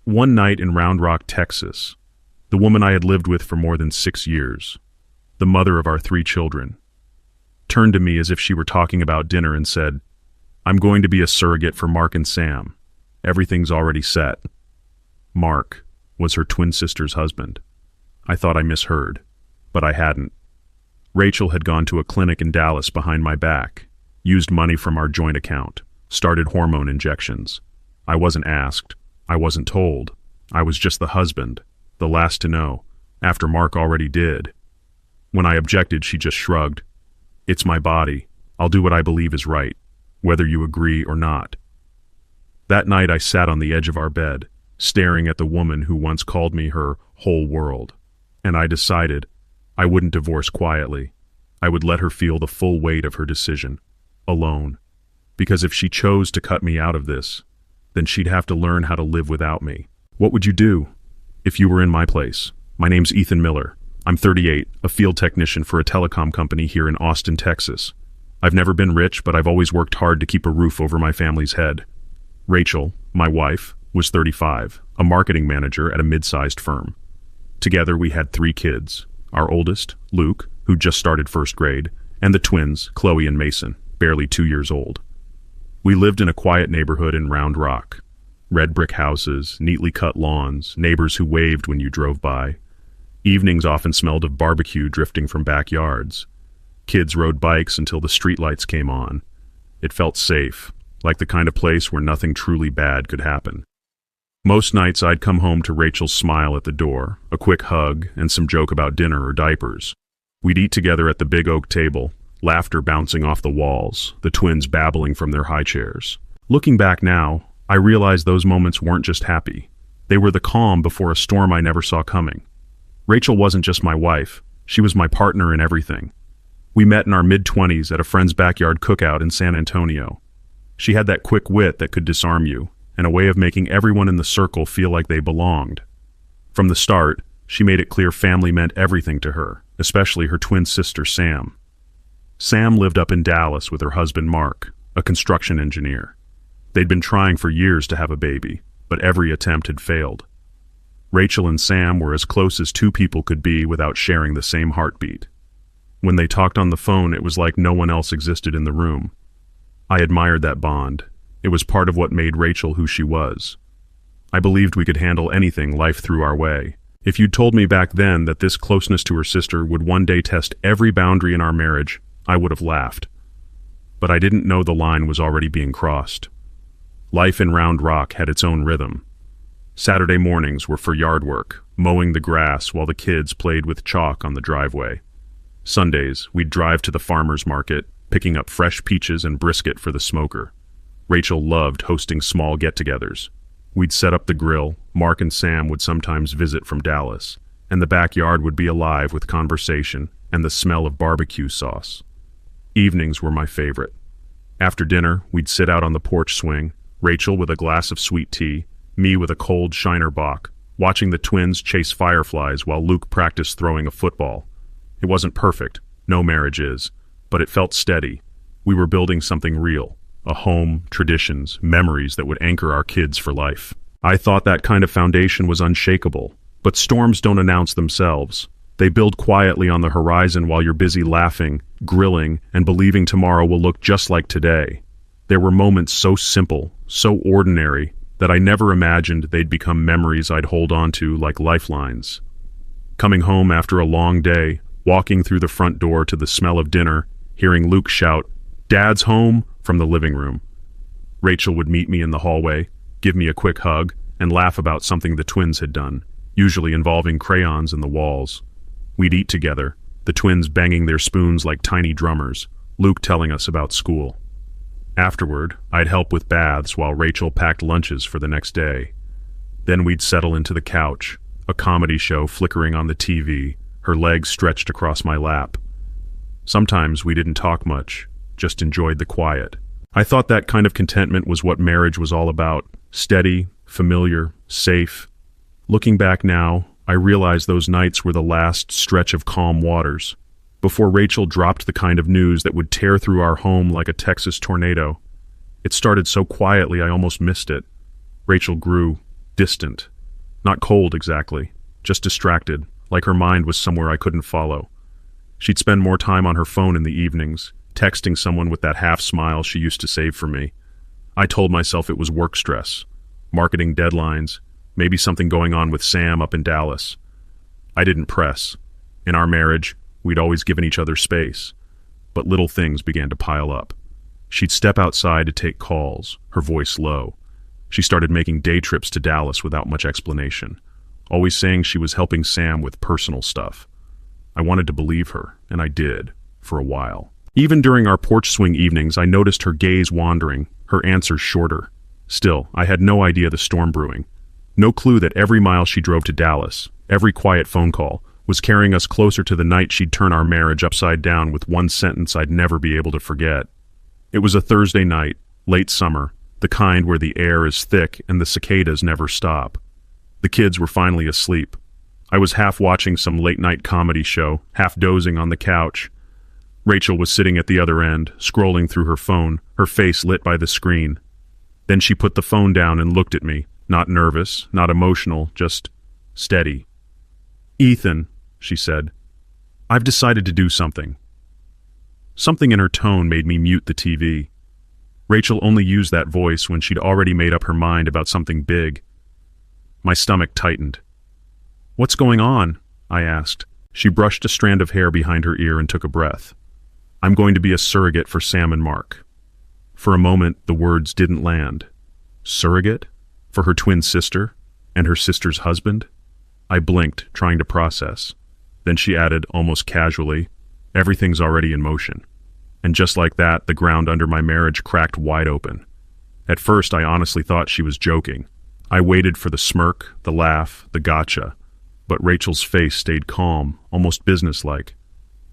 One night in Round Rock, Texas, the woman I had lived with for more than 6 years, the mother of our 3 children, turned to me as if she were talking about dinner and said, "I'm going to be a surrogate for Mark and Sam. Everything's already set." Mark was her twin sister's husband. I thought I misheard, but I hadn't. Rachel had gone to a clinic in Dallas behind my back, used money from our joint account, started hormone injections. I wasn't asked. I wasn't told. I was just the husband, the last to know, after Mark already did. When I objected, she just shrugged. "It's my body. I'll do what I believe is right, whether you agree or not." That night I sat on the edge of our bed, staring at the woman who once called me her whole world, and I decided I wouldn't divorce quietly. I would let her feel the full weight of her decision, alone. Because if she chose to cut me out of this, then she'd have to learn how to live without me. What would you do if you were in my place? My name's Ethan Miller. I'm 38, a field technician for a telecom company here in Austin, Texas. I've never been rich, but I've always worked hard to keep a roof over my family's head. Rachel, my wife, was 35, a marketing manager at a mid-sized firm. Together we had 3 kids, our oldest, Luke, who just started 1st grade, and the twins, Chloe and Mason, barely 2 years old. We lived in a quiet neighborhood in Round Rock. Red brick houses, neatly cut lawns, neighbors who waved when you drove by. Evenings often smelled of barbecue drifting from backyards. Kids rode bikes until the streetlights came on. It felt safe, like the kind of place where nothing truly bad could happen. Most nights I'd come home to Rachel's smile at the door, a quick hug, and some joke about dinner or diapers. We'd eat together at the big oak table, laughter bouncing off the walls, the twins babbling from their high chairs. Looking back now, I realize those moments weren't just happy. They were the calm before a storm I never saw coming. Rachel wasn't just my wife, she was my partner in everything. We met in our mid-20s at a friend's backyard cookout in San Antonio. She had that quick wit that could disarm you, and a way of making everyone in the circle feel like they belonged. From the start, she made it clear family meant everything to her, especially her twin sister Sam. Sam lived up in Dallas with her husband Mark, a construction engineer. They'd been trying for years to have a baby, but every attempt had failed. Rachel and Sam were as close as 2 people could be without sharing the same heartbeat. When they talked on the phone, it was like no one else existed in the room. I admired that bond. It was part of what made Rachel who she was. I believed we could handle anything life threw our way. If you'd told me back then that this closeness to her sister would one day test every boundary in our marriage, I would have laughed. But I didn't know the line was already being crossed. Life in Round Rock had its own rhythm. Saturday mornings were for yard work, mowing the grass while the kids played with chalk on the driveway. Sundays, we'd drive to the farmer's market, picking up fresh peaches and brisket for the smoker. Rachel loved hosting small get-togethers. We'd set up the grill, Mark and Sam would sometimes visit from Dallas, and the backyard would be alive with conversation and the smell of barbecue sauce. Evenings were my favorite. After dinner, we'd sit out on the porch swing, Rachel with a glass of sweet tea, me with a cold Shiner Bock, watching the twins chase fireflies while Luke practiced throwing a football. It wasn't perfect, no marriage is, but it felt steady. We were building something real, a home, traditions, memories that would anchor our kids for life. I thought that kind of foundation was unshakable, but storms don't announce themselves. They build quietly on the horizon while you're busy laughing, grilling, and believing tomorrow will look just like today. There were moments so simple, so ordinary, that I never imagined they'd become memories I'd hold on to like lifelines. Coming home after a long day, walking through the front door to the smell of dinner, hearing Luke shout, "Dad's home," from the living room. Rachel would meet me in the hallway, give me a quick hug, and laugh about something the twins had done, usually involving crayons in the walls. We'd eat together, the twins banging their spoons like tiny drummers, Luke telling us about school. Afterward, I'd help with baths while Rachel packed lunches for the next day. Then we'd settle into the couch, a comedy show flickering on the TV, her legs stretched across my lap. Sometimes we didn't talk much, just enjoyed the quiet. I thought that kind of contentment was what marriage was all about, steady, familiar, safe. Looking back now, I realize those nights were the last stretch of calm waters, before Rachel dropped the kind of news that would tear through our home like a Texas tornado. It started so quietly I almost missed it. Rachel grew distant, Not cold, exactly. Just distracted, like her mind was somewhere I couldn't follow. She'd spend more time on her phone in the evenings, texting someone with that half smile she used to save for me. I told myself it was work stress, marketing deadlines, maybe something going on with Sam up in Dallas. I didn't press. In our marriage, we'd always given each other space. But little things began to pile up. She'd step outside to take calls, her voice low. She started making day trips to Dallas without much explanation, always saying she was helping Sam with personal stuff. I wanted to believe her, and I did, for a while. Even during our porch swing evenings, I noticed her gaze wandering, her answers shorter. Still, I had no idea the storm brewing. No clue that every mile she drove to Dallas, every quiet phone call, was carrying us closer to the night she'd turn our marriage upside down with one sentence I'd never be able to forget. It was a Thursday night, late summer, the kind where the air is thick and the cicadas never stop. The kids were finally asleep. I was half watching some late-night comedy show, half dozing on the couch. Rachel was sitting at the other end, scrolling through her phone, her face lit by the screen. Then she put the phone down and looked at me, not nervous, not emotional, just steady. "Ethan," she said, "I've decided to do something." Something in her tone made me mute the TV. Rachel only used that voice when she'd already made up her mind about something big. My stomach tightened. "What's going on?" I asked. She brushed a strand of hair behind her ear and took a breath. "I'm going to be a surrogate for Sam and Mark." For a moment, the words didn't land. Surrogate? For her twin sister? And her sister's husband? I blinked, trying to process. Then she added, almost casually, "Everything's already in motion." And just like that, the ground under my marriage cracked wide open. At first, I honestly thought she was joking. I waited for the smirk, the laugh, the gotcha. But Rachel's face stayed calm, almost businesslike.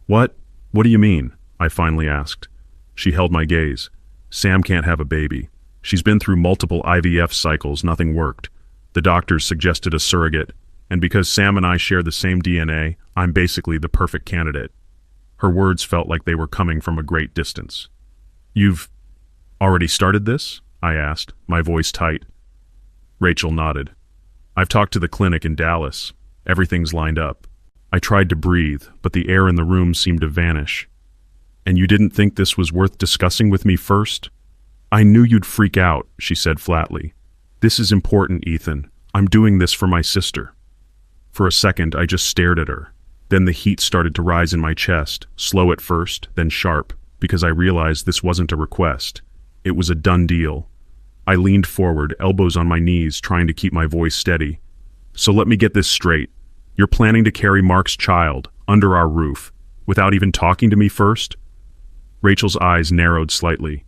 What do you mean?" I finally asked. She held my gaze. "Sam can't have a baby. She's been through multiple IVF cycles, nothing worked. The doctors suggested a surrogate, and because Sam and I share the same DNA, I'm basically the perfect candidate." Her words felt like they were coming from a great distance. "You've already started this?" I asked, my voice tight. Rachel nodded. "I've talked to the clinic in Dallas. Everything's lined up." I tried to breathe, but the air in the room seemed to vanish. "And you didn't think this was worth discussing with me first?" "I knew you'd freak out," she said flatly. "This is important, Ethan. I'm doing this for my sister." For a second, I just stared at her. Then the heat started to rise in my chest, slow at first, then sharp, because I realized this wasn't a request. It was a done deal. I leaned forward, elbows on my knees, trying to keep my voice steady. "So let me get this straight. You're planning to carry Mark's child, under our roof, without even talking to me first?" Rachel's eyes narrowed slightly.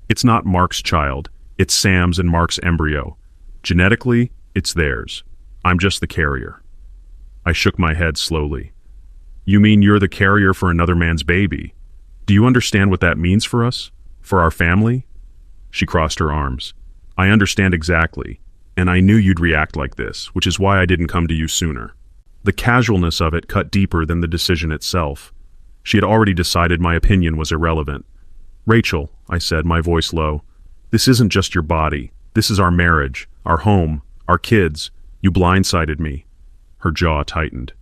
"It's not Mark's child. It's Sam's and Mark's embryo. Genetically, it's theirs. I'm just the carrier." I shook my head slowly. "You mean you're the carrier for another man's baby? Do you understand what that means for us? For our family?" She crossed her arms. "I understand exactly, and I knew you'd react like this, which is why I didn't come to you sooner." The casualness of it cut deeper than the decision itself. She had already decided my opinion was irrelevant. "Rachel," I said, my voice low, "this isn't just your body. This is our marriage, our home, our kids. You blindsided me." Her jaw tightened.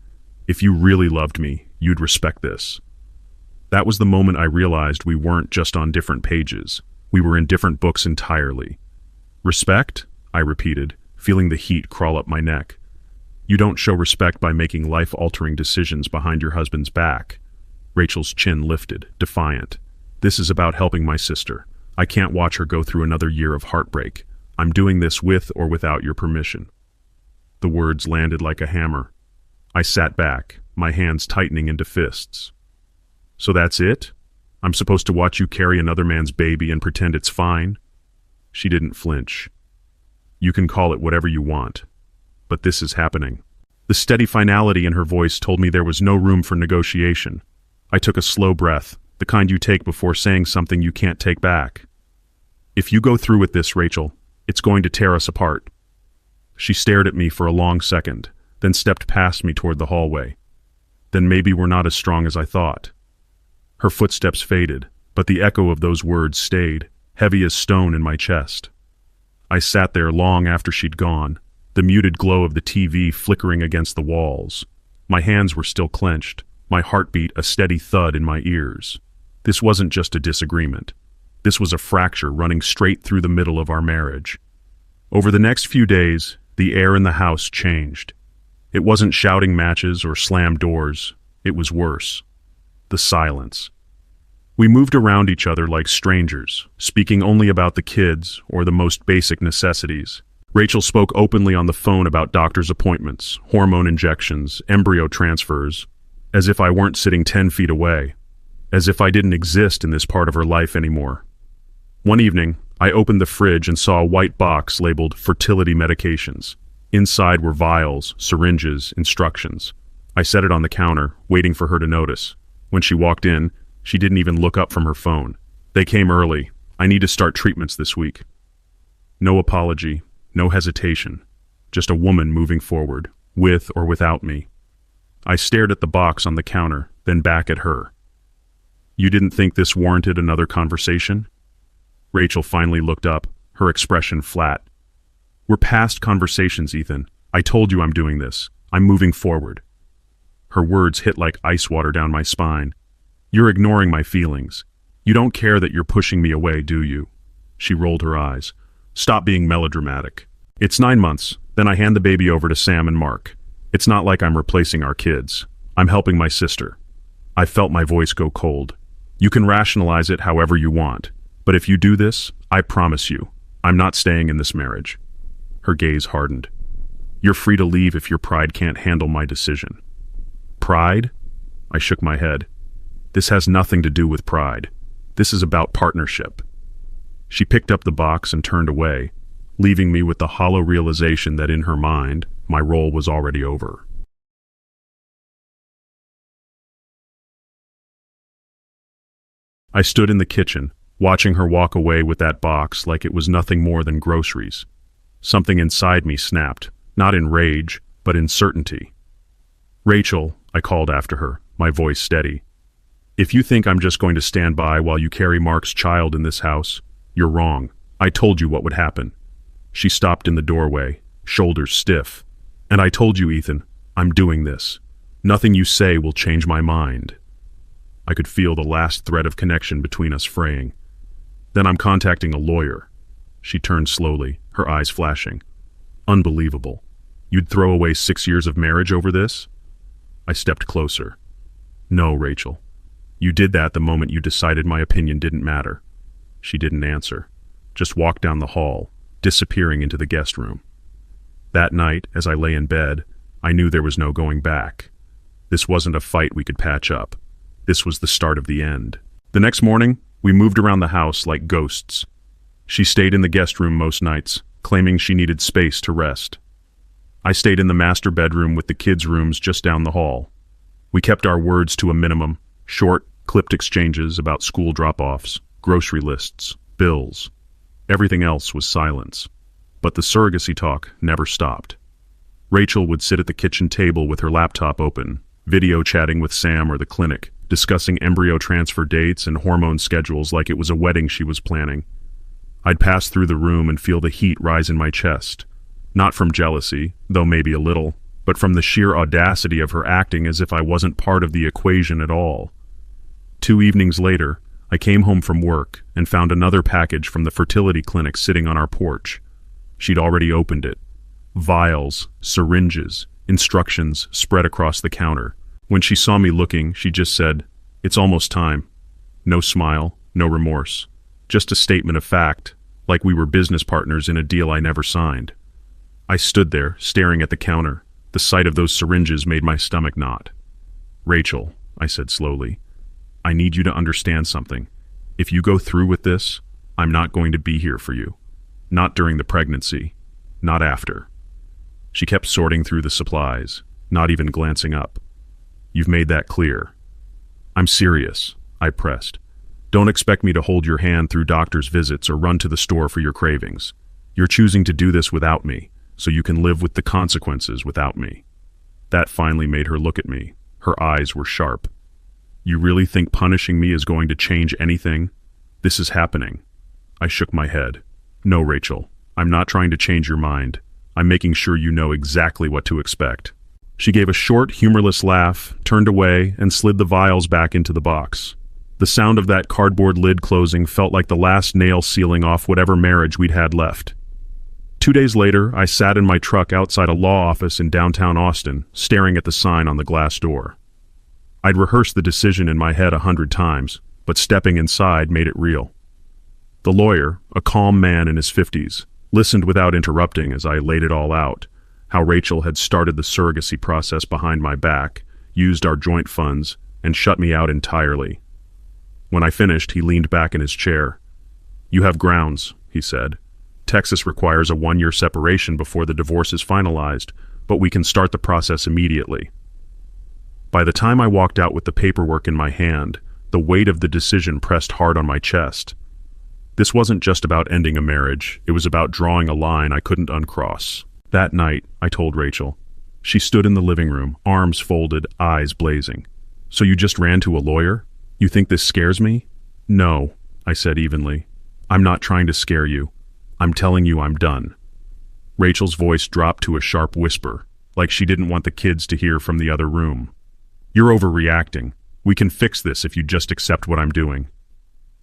"If you really loved me, you'd respect this." That was the moment I realized we weren't just on different pages. We were in different books entirely. "Respect?" I repeated, feeling the heat crawl up my neck. "You don't show respect by making life-altering decisions behind your husband's back." Rachel's chin lifted, defiant. "This is about helping my sister. I can't watch her go through another year of heartbreak. I'm doing this with or without your permission." The words landed like a hammer. I sat back, my hands tightening into fists. "So that's it? I'm supposed to watch you carry another man's baby and pretend it's fine?" She didn't flinch. "You can call it whatever you want, but this is happening." The steady finality in her voice told me there was no room for negotiation. I took a slow breath, the kind you take before saying something you can't take back. "If you go through with this, Rachel, it's going to tear us apart." She stared at me for a long second, then stepped past me toward the hallway. "Then maybe we're not as strong as I thought." Her footsteps faded, but the echo of those words stayed, heavy as stone in my chest. I sat there long after she'd gone, the muted glow of the TV flickering against the walls. My hands were still clenched, my heartbeat a steady thud in my ears. This wasn't just a disagreement. This was a fracture running straight through the middle of our marriage. Over the next few days, the air in the house changed. It wasn't shouting matches or slammed doors. It was worse. The silence. We moved around each other like strangers, speaking only about the kids or the most basic necessities. Rachel spoke openly on the phone about doctor's appointments, hormone injections, embryo transfers, as if I weren't sitting 10 feet away, as if I didn't exist in this part of her life anymore. One evening, I opened the fridge and saw a white box labeled fertility medications. Inside were vials, syringes, instructions. I set it on the counter, waiting for her to notice. When she walked in, she didn't even look up from her phone. They came early. I need to start treatments this week. No apology, no hesitation. Just a woman moving forward, with or without me. I stared at the box on the counter, then back at her. You didn't think this warranted another conversation? Rachel finally looked up, her expression flat. We're past conversations, Ethan. I told you I'm doing this. I'm moving forward. Her words hit like ice water down my spine. You're ignoring my feelings. You don't care that you're pushing me away, do you? She rolled her eyes. Stop being melodramatic. It's 9 months, then I hand the baby over to Sam and Mark. It's not like I'm replacing our kids. I'm helping my sister. I felt my voice go cold. You can rationalize it however you want, but if you do this, I promise you, I'm not staying in this marriage. Her gaze hardened. You're free to leave if your pride can't handle my decision. Pride? I shook my head. This has nothing to do with pride. This is about partnership. She picked up the box and turned away, leaving me with the hollow realization that in her mind, my role was already over. I stood in the kitchen, watching her walk away with that box like it was nothing more than groceries. Something inside me snapped, not in rage, but in certainty. Rachel, I called after her, my voice steady. If you think I'm just going to stand by while you carry Mark's child in this house, you're wrong. I told you what would happen. She stopped in the doorway, shoulders stiff. And I told you, Ethan, I'm doing this. Nothing you say will change my mind. I could feel the last thread of connection between us fraying. Then I'm contacting a lawyer. She turned slowly, her eyes flashing. Unbelievable. You'd throw away 6 years of marriage over this? I stepped closer. No, Rachel. You did that the moment you decided my opinion didn't matter. She didn't answer, just walked down the hall, disappearing into the guest room. That night, as I lay in bed, I knew there was no going back. This wasn't a fight we could patch up. This was the start of the end. The next morning, we moved around the house like ghosts. She stayed in the guest room most nights, claiming she needed space to rest. I stayed in the master bedroom with the kids' rooms just down the hall. We kept our words to a minimum, short, clipped exchanges about school drop-offs, grocery lists, bills. Everything else was silence. But the surrogacy talk never stopped. Rachel would sit at the kitchen table with her laptop open, video chatting with Sam or the clinic, discussing embryo transfer dates and hormone schedules like it was a wedding she was planning. I'd pass through the room and feel the heat rise in my chest. Not from jealousy, though maybe a little, but from the sheer audacity of her acting as if I wasn't part of the equation at all. 2 evenings later, I came home from work and found another package from the fertility clinic sitting on our porch. She'd already opened it. Vials, syringes, instructions spread across the counter. When she saw me looking, she just said, "It's almost time." No smile, no remorse. Just a statement of fact, like we were business partners in a deal I never signed. I stood there, staring at the counter. The sight of those syringes made my stomach knot. "Rachel," I said slowly, "I need you to understand something. If you go through with this, I'm not going to be here for you. Not during the pregnancy. Not after." She kept sorting through the supplies, not even glancing up. "You've made that clear." "I'm serious," I pressed. "Don't expect me to hold your hand through doctor's visits or run to the store for your cravings. You're choosing to do this without me, so you can live with the consequences without me." That finally made her look at me. Her eyes were sharp. "You really think punishing me is going to change anything? This is happening." I shook my head. "No, Rachel, I'm not trying to change your mind. I'm making sure you know exactly what to expect." She gave a short, humorless laugh, turned away, and slid the vials back into the box. The sound of that cardboard lid closing felt like the last nail sealing off whatever marriage we'd had left. 2 days later, I sat in my truck outside a law office in downtown Austin, staring at the sign on the glass door. I'd rehearsed the decision in my head 100 times, but stepping inside made it real. The lawyer, a calm man in his 50s, listened without interrupting as I laid it all out, how Rachel had started the surrogacy process behind my back, used our joint funds, and shut me out entirely. When I finished, he leaned back in his chair. "You have grounds," he said. "Texas requires a 1-year separation before the divorce is finalized, but we can start the process immediately." By the time I walked out with the paperwork in my hand, the weight of the decision pressed hard on my chest. This wasn't just about ending a marriage, it was about drawing a line I couldn't uncross. That night, I told Rachel. She stood in the living room, arms folded, eyes blazing. "So you just ran to a lawyer? You think this scares me?" "No," I said evenly. "I'm not trying to scare you. I'm telling you I'm done." Rachel's voice dropped to a sharp whisper, like she didn't want the kids to hear from the other room. "You're overreacting. We can fix this if you just accept what I'm doing."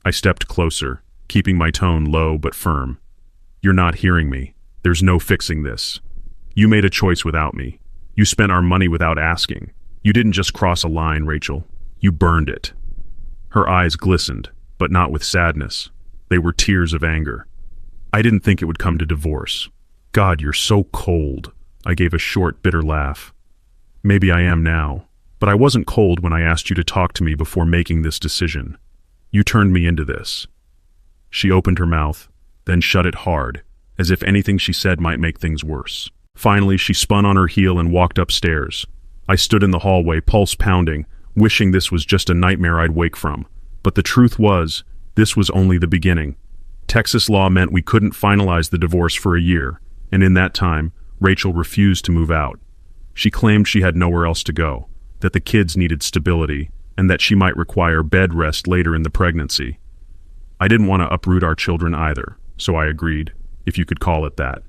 I stepped closer, keeping my tone low but firm. "You're not hearing me. There's no fixing this. You made a choice without me. You spent our money without asking. You didn't just cross a line, Rachel. You burned it." Her eyes glistened, but not with sadness. They were tears of anger. "I didn't think it would come to divorce. God, you're so cold." I gave a short, bitter laugh. "Maybe I am now, but I wasn't cold when I asked you to talk to me before making this decision. You turned me into this." She opened her mouth, then shut it hard, as if anything she said might make things worse. Finally, she spun on her heel and walked upstairs. I stood in the hallway, pulse pounding, wishing this was just a nightmare I'd wake from. But the truth was, this was only the beginning. Texas law meant we couldn't finalize the divorce for a year, and in that time, Rachel refused to move out. She claimed she had nowhere else to go, that the kids needed stability, and that she might require bed rest later in the pregnancy. I didn't want to uproot our children either, so I agreed, if you could call it that.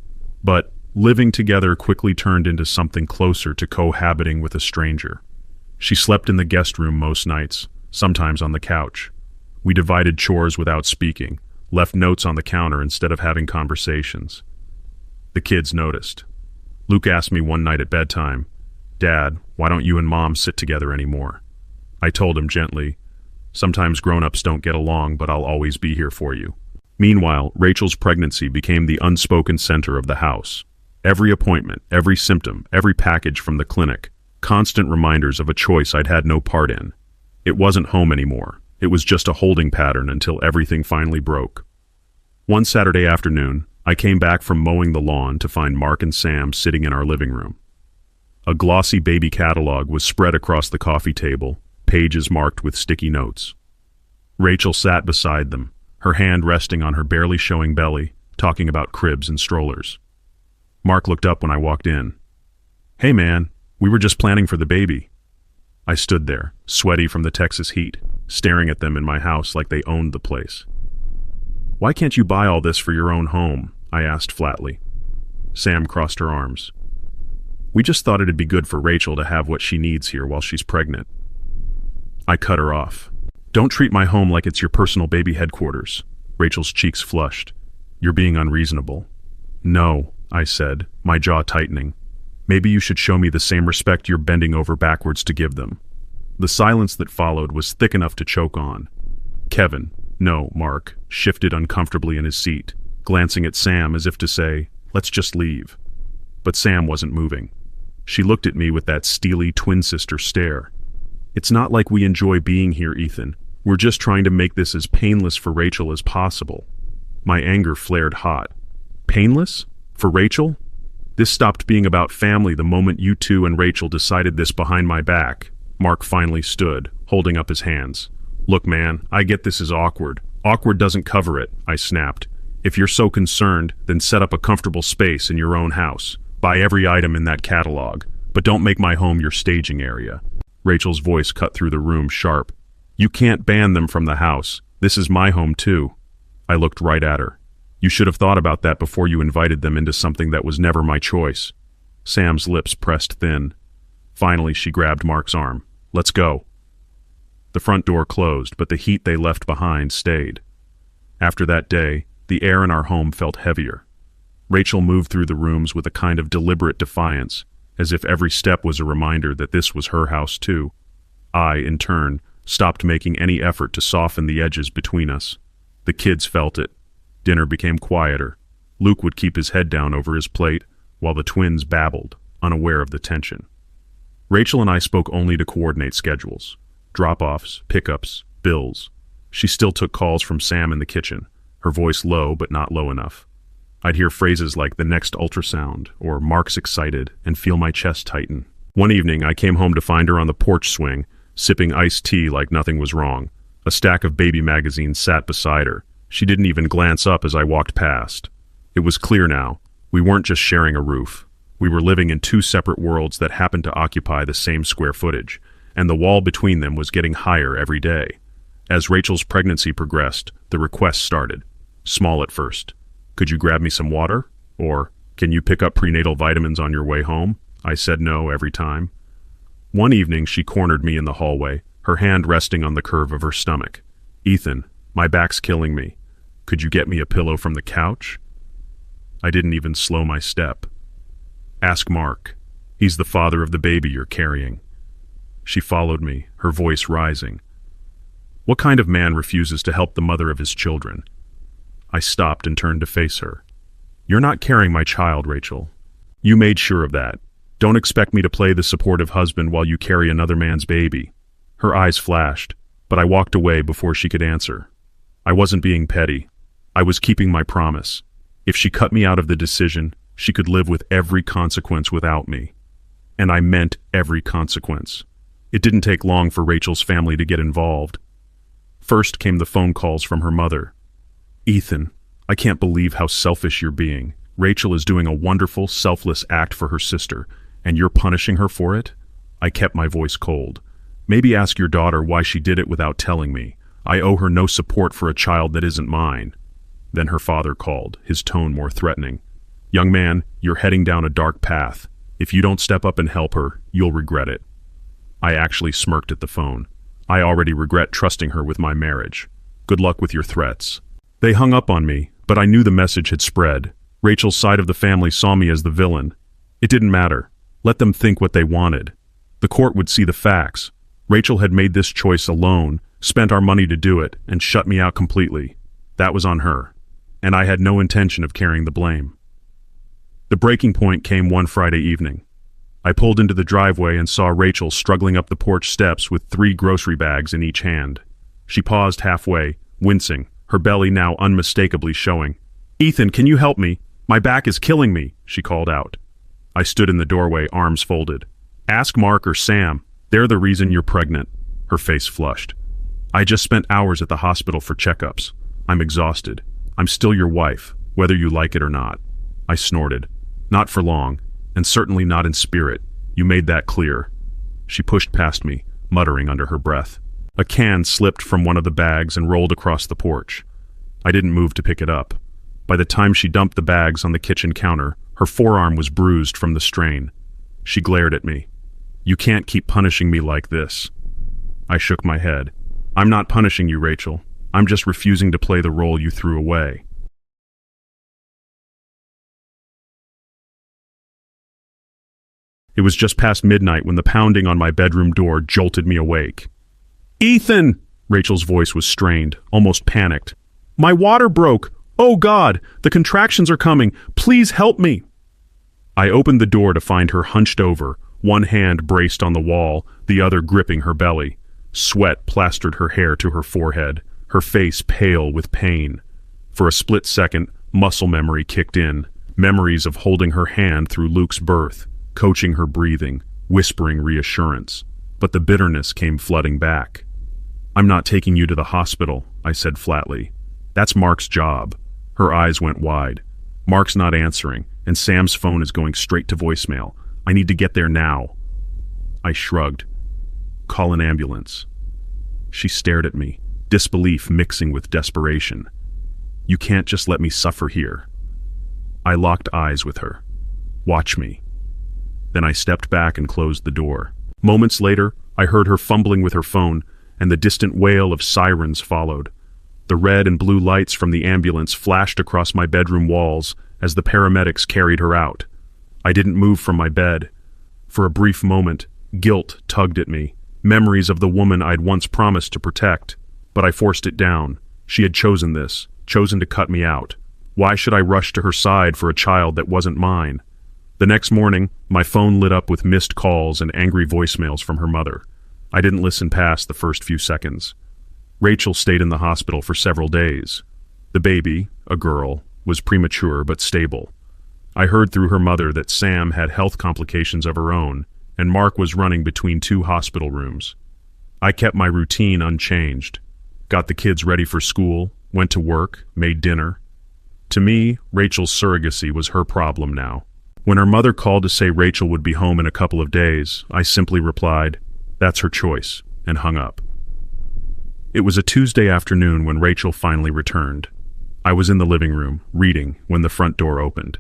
But living together quickly turned into something closer to cohabiting with a stranger. She slept in the guest room most nights, sometimes on the couch. We divided chores without speaking, left notes on the counter instead of having conversations. The kids noticed. Luke asked me one night at bedtime, "Dad, why don't you and Mom sit together anymore?" I told him gently, "Sometimes grown-ups don't get along, but I'll always be here for you." Meanwhile, Rachel's pregnancy became the unspoken center of the house. Every appointment, every symptom, every package from the clinic, constant reminders of a choice I'd had no part in. It wasn't home anymore. It was just a holding pattern until everything finally broke. One Saturday afternoon, I came back from mowing the lawn to find Mark and Sam sitting in our living room. A glossy baby catalog was spread across the coffee table, pages marked with sticky notes. Rachel sat beside them, her hand resting on her barely showing belly, talking about cribs and strollers. Mark looked up when I walked in. "Hey man, we were just planning for the baby." I stood there, sweaty from the Texas heat, staring at them in my house like they owned the place. "Why can't you buy all this for your own home?" I asked flatly. Sam crossed her arms. "We just thought it'd be good for Rachel to have what she needs here while she's pregnant." I cut her off. "Don't treat my home like it's your personal baby headquarters." Rachel's cheeks flushed. "You're being unreasonable." "No," I said, my jaw tightening. "Maybe you should show me the same respect you're bending over backwards to give them." The silence that followed was thick enough to choke on. Kevin, no, Mark, shifted uncomfortably in his seat, glancing at Sam as if to say, "Let's just leave." But Sam wasn't moving. She looked at me with that steely twin-sister stare. "It's not like we enjoy being here, Ethan. We're just trying to make this as painless for Rachel as possible." My anger flared hot. Painless? For Rachel? This stopped being about family the moment you two and Rachel decided this behind my back. Mark finally stood, holding up his hands. "Look, man, I get this is awkward. Awkward doesn't cover it," I snapped. "If you're so concerned, then set up a comfortable space in your own house. Buy every item in that catalog, but don't make my home your staging area." Rachel's voice cut through the room sharp. "You can't ban them from the house. This is my home too." I looked right at her. You should have thought about that before you invited them into something that was never my choice. Sam's lips pressed thin. Finally, she grabbed Mark's arm. Let's go. The front door closed, but the heat they left behind stayed. After that day, the air in our home felt heavier. Rachel moved through the rooms with a kind of deliberate defiance, as if every step was a reminder that this was her house too. I, in turn, stopped making any effort to soften the edges between us. The kids felt it. Dinner became quieter. Luke would keep his head down over his plate, while the twins babbled, unaware of the tension. Rachel and I spoke only to coordinate schedules. Drop-offs, pickups, bills. She still took calls from Sam in the kitchen, her voice low but not low enough. I'd hear phrases like the next ultrasound, or Mark's excited, and feel my chest tighten. One evening, I came home to find her on the porch swing, sipping iced tea like nothing was wrong. A stack of baby magazines sat beside her. She didn't even glance up as I walked past. It was clear now. We weren't just sharing a roof. We were living in two separate worlds that happened to occupy the same square footage, and the wall between them was getting higher every day. As Rachel's pregnancy progressed, the requests started. Small at first. Could you grab me some water? Or, can you pick up prenatal vitamins on your way home? I said no every time. One evening, she cornered me in the hallway, her hand resting on the curve of her stomach. Ethan, my back's killing me. Could you get me a pillow from the couch? I didn't even slow my step. Ask Mark. He's the father of the baby you're carrying. She followed me, her voice rising. What kind of man refuses to help the mother of his children? I stopped and turned to face her. You're not carrying my child, Rachel. You made sure of that. Don't expect me to play the supportive husband while you carry another man's baby. Her eyes flashed, but I walked away before she could answer. I wasn't being petty. I was keeping my promise. If she cut me out of the decision, she could live with every consequence without me. And I meant every consequence. It didn't take long for Rachel's family to get involved. First came the phone calls from her mother. Ethan, I can't believe how selfish you're being. Rachel is doing a wonderful, selfless act for her sister, and you're punishing her for it? I kept my voice cold. Maybe ask your daughter why she did it without telling me. I owe her no support for a child that isn't mine. Then her father called, his tone more threatening. Young man, you're heading down a dark path. If you don't step up and help her, you'll regret it. I actually smirked at the phone. I already regret trusting her with my marriage. Good luck with your threats. They hung up on me, but I knew the message had spread. Rachel's side of the family saw me as the villain. It didn't matter. Let them think what they wanted. The court would see the facts. Rachel had made this choice alone, spent our money to do it, and shut me out completely. That was on her. And I had no intention of carrying the blame. The breaking point came one Friday evening. I pulled into the driveway and saw Rachel struggling up the porch steps with 3 grocery bags in each hand. She paused halfway, wincing, her belly now unmistakably showing. Ethan, can you help me? My back is killing me, she called out. I stood in the doorway, arms folded. Ask Mark or Sam. They're the reason you're pregnant. Her face flushed. I just spent hours at the hospital for checkups. I'm exhausted. I'm still your wife, whether you like it or not. I snorted. Not for long, and certainly not in spirit. You made that clear. She pushed past me, muttering under her breath. A can slipped from one of the bags and rolled across the porch. I didn't move to pick it up. By the time she dumped the bags on the kitchen counter, her forearm was bruised from the strain. She glared at me. You can't keep punishing me like this. I shook my head. I'm not punishing you, Rachel. I'm just refusing to play the role you threw away. It was just past midnight when the pounding on my bedroom door jolted me awake. Ethan! Rachel's voice was strained, almost panicked. My water broke! Oh God! The contractions are coming! Please help me! I opened the door to find her hunched over, one hand braced on the wall, the other gripping her belly. Sweat plastered her hair to her forehead, her face pale with pain. For a split second, muscle memory kicked in, memories of holding her hand through Luke's birth, coaching her breathing, whispering reassurance. But the bitterness came flooding back. I'm not taking you to the hospital, I said flatly. That's Mark's job. Her eyes went wide. Mark's not answering, and Sam's phone is going straight to voicemail. I need to get there now. I shrugged. Call an ambulance. She stared at me, disbelief mixing with desperation. You can't just let me suffer here. I locked eyes with her. Watch me. Then I stepped back and closed the door. Moments later, I heard her fumbling with her phone, and the distant wail of sirens followed. The red and blue lights from the ambulance flashed across my bedroom walls as the paramedics carried her out. I didn't move from my bed. For a brief moment, guilt tugged at me, memories of the woman I'd once promised to protect. But I forced it down. She had chosen this, chosen to cut me out. Why should I rush to her side for a child that wasn't mine? The next morning, my phone lit up with missed calls and angry voicemails from her mother. I didn't listen past the first few seconds. Rachel stayed in the hospital for several days. The baby, a girl, was premature but stable. I heard through her mother that Sam had health complications of her own, and Mark was running between 2 hospital rooms. I kept my routine unchanged. Got the kids ready for school, went to work, made dinner. To me, Rachel's surrogacy was her problem now. When her mother called to say Rachel would be home in a couple of days, I simply replied, "That's her choice," and hung up. It was a Tuesday afternoon when Rachel finally returned. I was in the living room, reading, when the front door opened.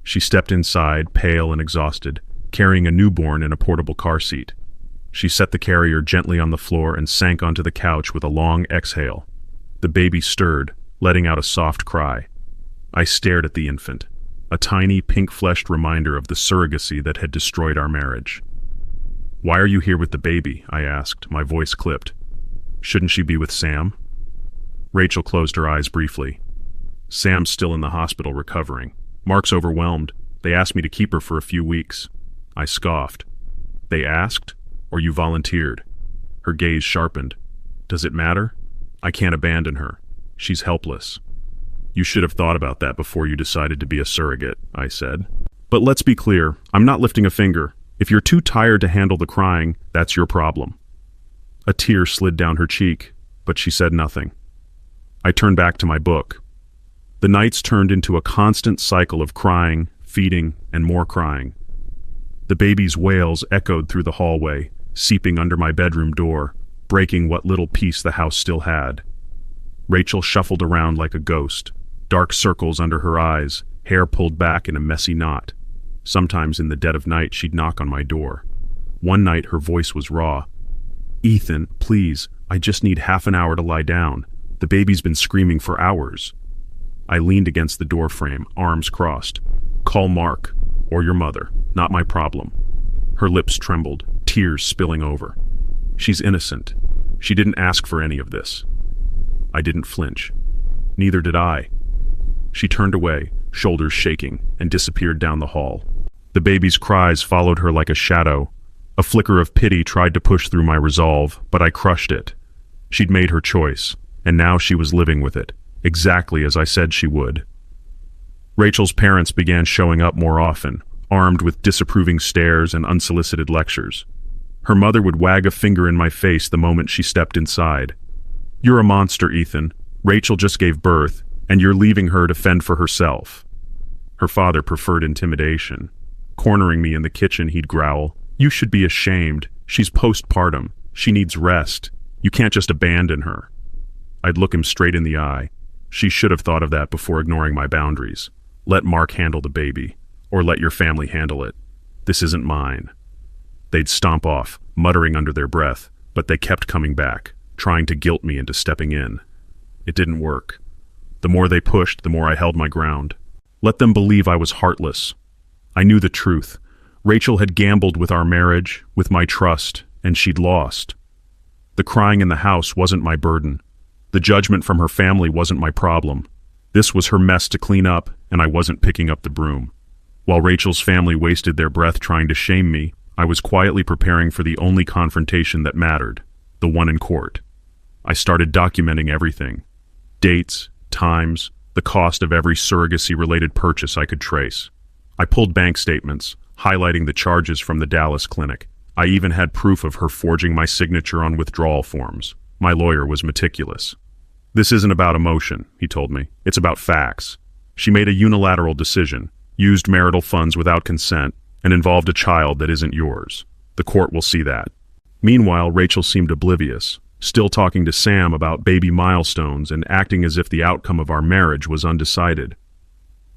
She stepped inside, pale and exhausted, carrying a newborn in a portable car seat. She set the carrier gently on the floor and sank onto the couch with a long exhale. The baby stirred, letting out a soft cry. I stared at the infant, a tiny pink-fleshed reminder of the surrogacy that had destroyed our marriage. "Why are you here with the baby?" I asked, my voice clipped. "Shouldn't she be with Sam?" Rachel closed her eyes briefly. "Sam's still in the hospital recovering. Mark's overwhelmed. They asked me to keep her for a few weeks." I scoffed. "They asked? Or you volunteered?" Her gaze sharpened. "Does it matter? I can't abandon her. She's helpless." "You should have thought about that before you decided to be a surrogate," I said. "But let's be clear, I'm not lifting a finger. If you're too tired to handle the crying, that's your problem." A tear slid down her cheek, but she said nothing. I turned back to my book. The nights turned into a constant cycle of crying, feeding, and more crying. The baby's wails echoed through the hallway, seeping under my bedroom door, breaking what little peace the house still had. Rachel shuffled around like a ghost, dark circles under her eyes, hair pulled back in a messy knot. Sometimes in the dead of night she'd knock on my door. One night her voice was raw. "Ethan, please, I just need half an hour to lie down. The baby's been screaming for hours." I leaned against the doorframe, arms crossed. "Call Mark, or your mother, not my problem." Her lips trembled, tears spilling over. "She's innocent. She didn't ask for any of this." I didn't flinch. Neither did I. She turned away, shoulders shaking, and disappeared down the hall. The baby's cries followed her like a shadow. A flicker of pity tried to push through my resolve, but I crushed it. She'd made her choice, and now she was living with it, exactly as I said she would. Rachel's parents began showing up more often, armed with disapproving stares and unsolicited lectures. Her mother would wag a finger in my face the moment she stepped inside. "You're a monster, Ethan. Rachel just gave birth, and you're leaving her to fend for herself." Her father preferred intimidation. Cornering me in the kitchen, he'd growl, "You should be ashamed. She's postpartum. She needs rest. You can't just abandon her." I'd look him straight in the eye. "She should have thought of that before ignoring my boundaries. Let Mark handle the baby, or let your family handle it. This isn't mine." They'd stomp off, muttering under their breath, but they kept coming back, trying to guilt me into stepping in. It didn't work. The more they pushed, the more I held my ground. Let them believe I was heartless. I knew the truth. Rachel had gambled with our marriage, with my trust, and she'd lost. The crying in the house wasn't my burden. The judgment from her family wasn't my problem. This was her mess to clean up, and I wasn't picking up the broom. While Rachel's family wasted their breath trying to shame me, I was quietly preparing for the only confrontation that mattered, the one in court. I started documenting everything. Dates, times, the cost of every surrogacy-related purchase I could trace. I pulled bank statements, highlighting the charges from the Dallas clinic. I even had proof of her forging my signature on withdrawal forms. My lawyer was meticulous. "This isn't about emotion," he told me. "It's about facts. She made a unilateral decision, used marital funds without consent, and involved a child that isn't yours. The court will see that." Meanwhile, Rachel seemed oblivious. still talking to Sam about baby milestones and acting as if the outcome of our marriage was undecided.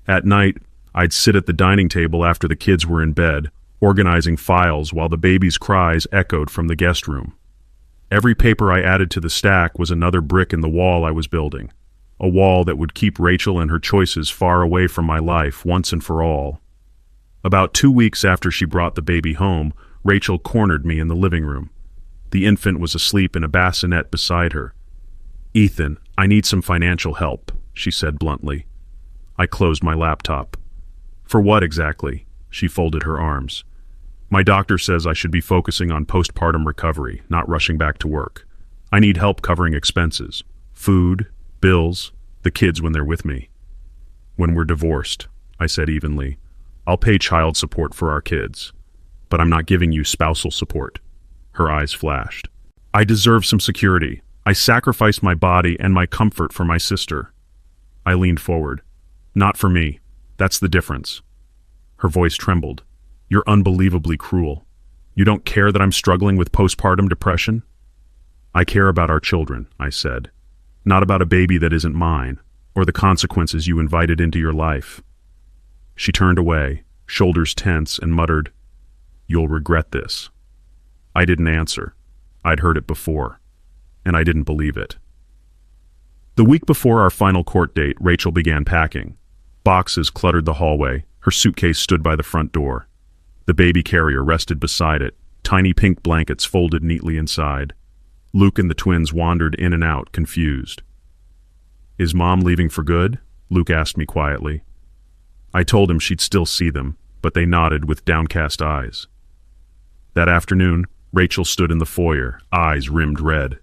At night, I'd sit at the dining table after the kids were in bed, organizing files while the baby's cries echoed from the guest room. Every paper I added to the stack was another brick in the wall I was building, a wall that would keep Rachel and her choices far away from my life once and for all. About 2 weeks after she brought the baby home, Rachel cornered me in the living room. The infant was asleep in a bassinet beside her. "Ethan, I need some financial help," she said bluntly. I closed my laptop. "For what exactly?" She folded her arms. "My doctor says I should be focusing on postpartum recovery, not rushing back to work. I need help covering expenses. Food, bills, the kids when they're with me." "When we're divorced," I said evenly. "I'll pay child support for our kids. But I'm not giving you spousal support." Her eyes flashed. "I deserve some security. I sacrificed my body and my comfort for my sister." I leaned forward. "Not for me. That's the difference." Her voice trembled. "You're unbelievably cruel. You don't care that I'm struggling with postpartum depression?" "I care about our children," I said. "Not about a baby that isn't mine, or the consequences you invited into your life." She turned away, shoulders tense, and muttered, "You'll regret this." I didn't answer. I'd heard it before, and I didn't believe it. The week before our final court date, Rachel began packing. Boxes cluttered the hallway. Her suitcase stood by the front door. The baby carrier rested beside it, tiny pink blankets folded neatly inside. Luke and the twins wandered in and out, confused. "Is Mom leaving for good?" Luke asked me quietly. I told him she'd still see them, but they nodded with downcast eyes. That afternoon, Rachel stood in the foyer, eyes rimmed red.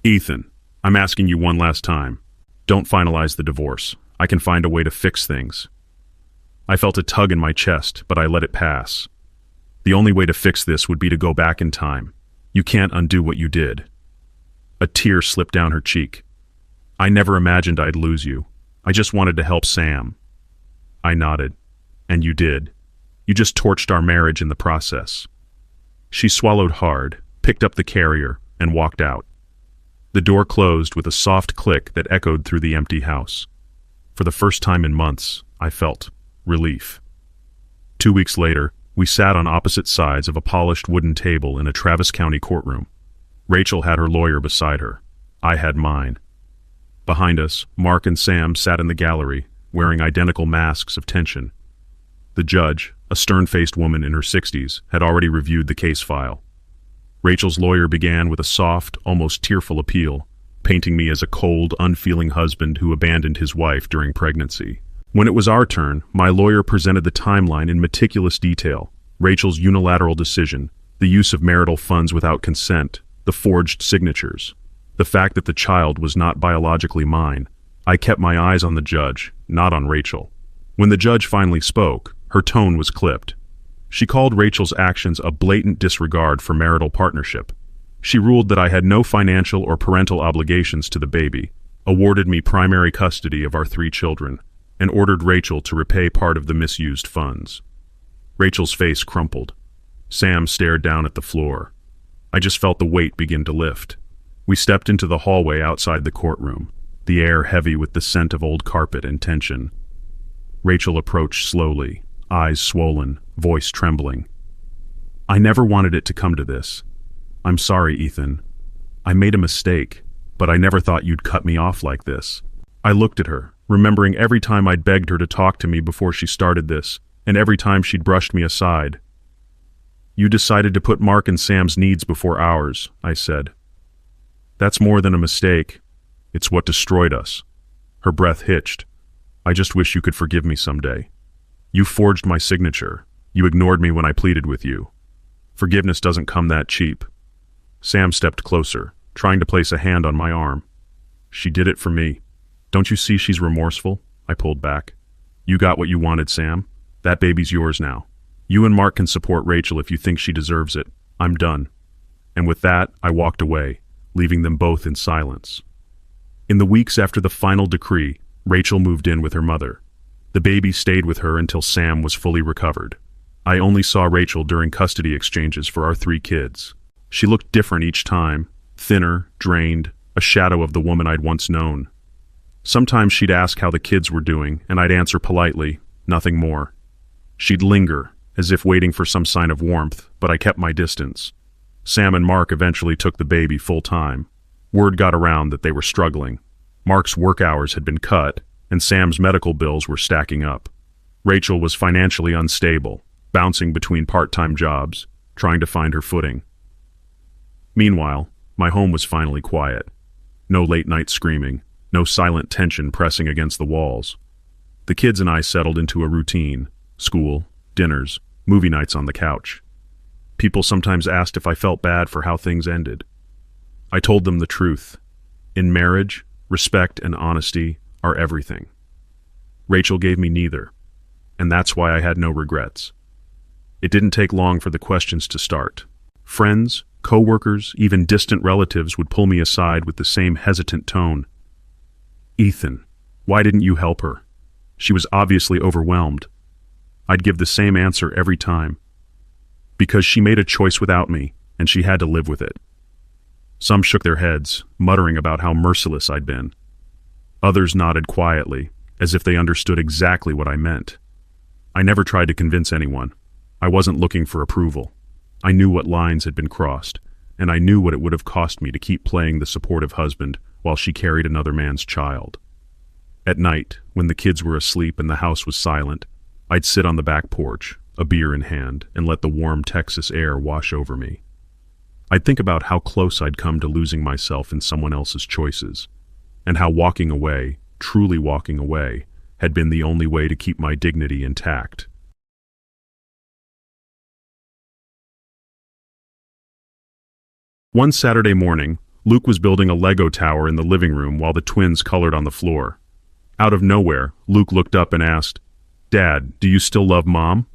"Ethan, I'm asking you one last time. Don't finalize the divorce. I can find a way to fix things." I felt a tug in my chest, but I let it pass. "The only way to fix this would be to go back in time. You can't undo what you did." A tear slipped down her cheek. "I never imagined I'd lose you. I just wanted to help Sam." I nodded. "And you did. You just torched our marriage in the process." She swallowed hard, picked up the carrier, and walked out. The door closed with a soft click that echoed through the empty house. For the first time in months, I felt relief. 2 weeks later, we sat on opposite sides of a polished wooden table in a Travis County courtroom. Rachel had her lawyer beside her. I had mine. Behind us, Mark and Sam sat in the gallery, wearing identical masks of tension. The judge, a stern-faced woman in her 60s, had already reviewed the case file. Rachel's lawyer began with a soft, almost tearful appeal, painting me as a cold, unfeeling husband who abandoned his wife during pregnancy. When it was our turn, my lawyer presented the timeline in meticulous detail: Rachel's unilateral decision, the use of marital funds without consent, the forged signatures, the fact that the child was not biologically mine. I kept my eyes on the judge, not on Rachel. When the judge finally spoke, her tone was clipped. She called Rachel's actions a blatant disregard for marital partnership. She ruled that I had no financial or parental obligations to the baby, awarded me primary custody of our 3 children, and ordered Rachel to repay part of the misused funds. Rachel's face crumpled. Sam stared down at the floor. I just felt the weight begin to lift. We stepped into the hallway outside the courtroom, the air heavy with the scent of old carpet and tension. Rachel approached slowly, eyes swollen, voice trembling. "I never wanted it to come to this. I'm sorry, Ethan. I made a mistake, but I never thought you'd cut me off like this." I looked at her, remembering every time I'd begged her to talk to me before she started this, and every time she'd brushed me aside. "You decided to put Mark and Sam's needs before ours," I said. "That's more than a mistake. It's what destroyed us." Her breath hitched. "I just wish you could forgive me someday. You forged my signature. You ignored me when I pleaded with you. Forgiveness doesn't come that cheap." Sam stepped closer, trying to place a hand on my arm. "She did it for me. Don't you see she's remorseful?" I pulled back. "You got what you wanted, Sam. That baby's yours now. You and Mark can support Rachel if you think she deserves it. I'm done." And with that, I walked away, leaving them both in silence. In the weeks after the final decree, Rachel moved in with her mother. The baby stayed with her until Sam was fully recovered. I only saw Rachel during custody exchanges for our 3 kids. She looked different each time, thinner, drained, a shadow of the woman I'd once known. Sometimes she'd ask how the kids were doing, and I'd answer politely, nothing more. She'd linger, as if waiting for some sign of warmth, but I kept my distance. Sam and Mark eventually took the baby full-time. Word got around that they were struggling. Mark's work hours had been cut, and Sam's medical bills were stacking up. Rachel was financially unstable, bouncing between part-time jobs, trying to find her footing. Meanwhile, my home was finally quiet. No late-night screaming, no silent tension pressing against the walls. The kids and I settled into a routine: school, dinners, movie nights on the couch. People sometimes asked if I felt bad for how things ended. I told them the truth. In marriage, respect and honesty are everything. Rachel gave me neither, and that's why I had no regrets. It didn't take long for the questions to start. Friends, co-workers, even distant relatives would pull me aside with the same hesitant tone. "Ethan, why didn't you help her? She was obviously overwhelmed." I'd give the same answer every time. Because she made a choice without me, and she had to live with it. Some shook their heads, muttering about how merciless I'd been. Others nodded quietly, as if they understood exactly what I meant. I never tried to convince anyone. I wasn't looking for approval. I knew what lines had been crossed, and I knew what it would have cost me to keep playing the supportive husband while she carried another man's child. At night, when the kids were asleep and the house was silent, I'd sit on the back porch, a beer in hand, and let the warm Texas air wash over me. I'd think about how close I'd come to losing myself in someone else's choices, and how walking away, truly walking away, had been the only way to keep my dignity intact. One Saturday morning, Luke was building a Lego tower in the living room while the twins colored on the floor. Out of nowhere, Luke looked up and asked, "Dad, do you still love Mom?"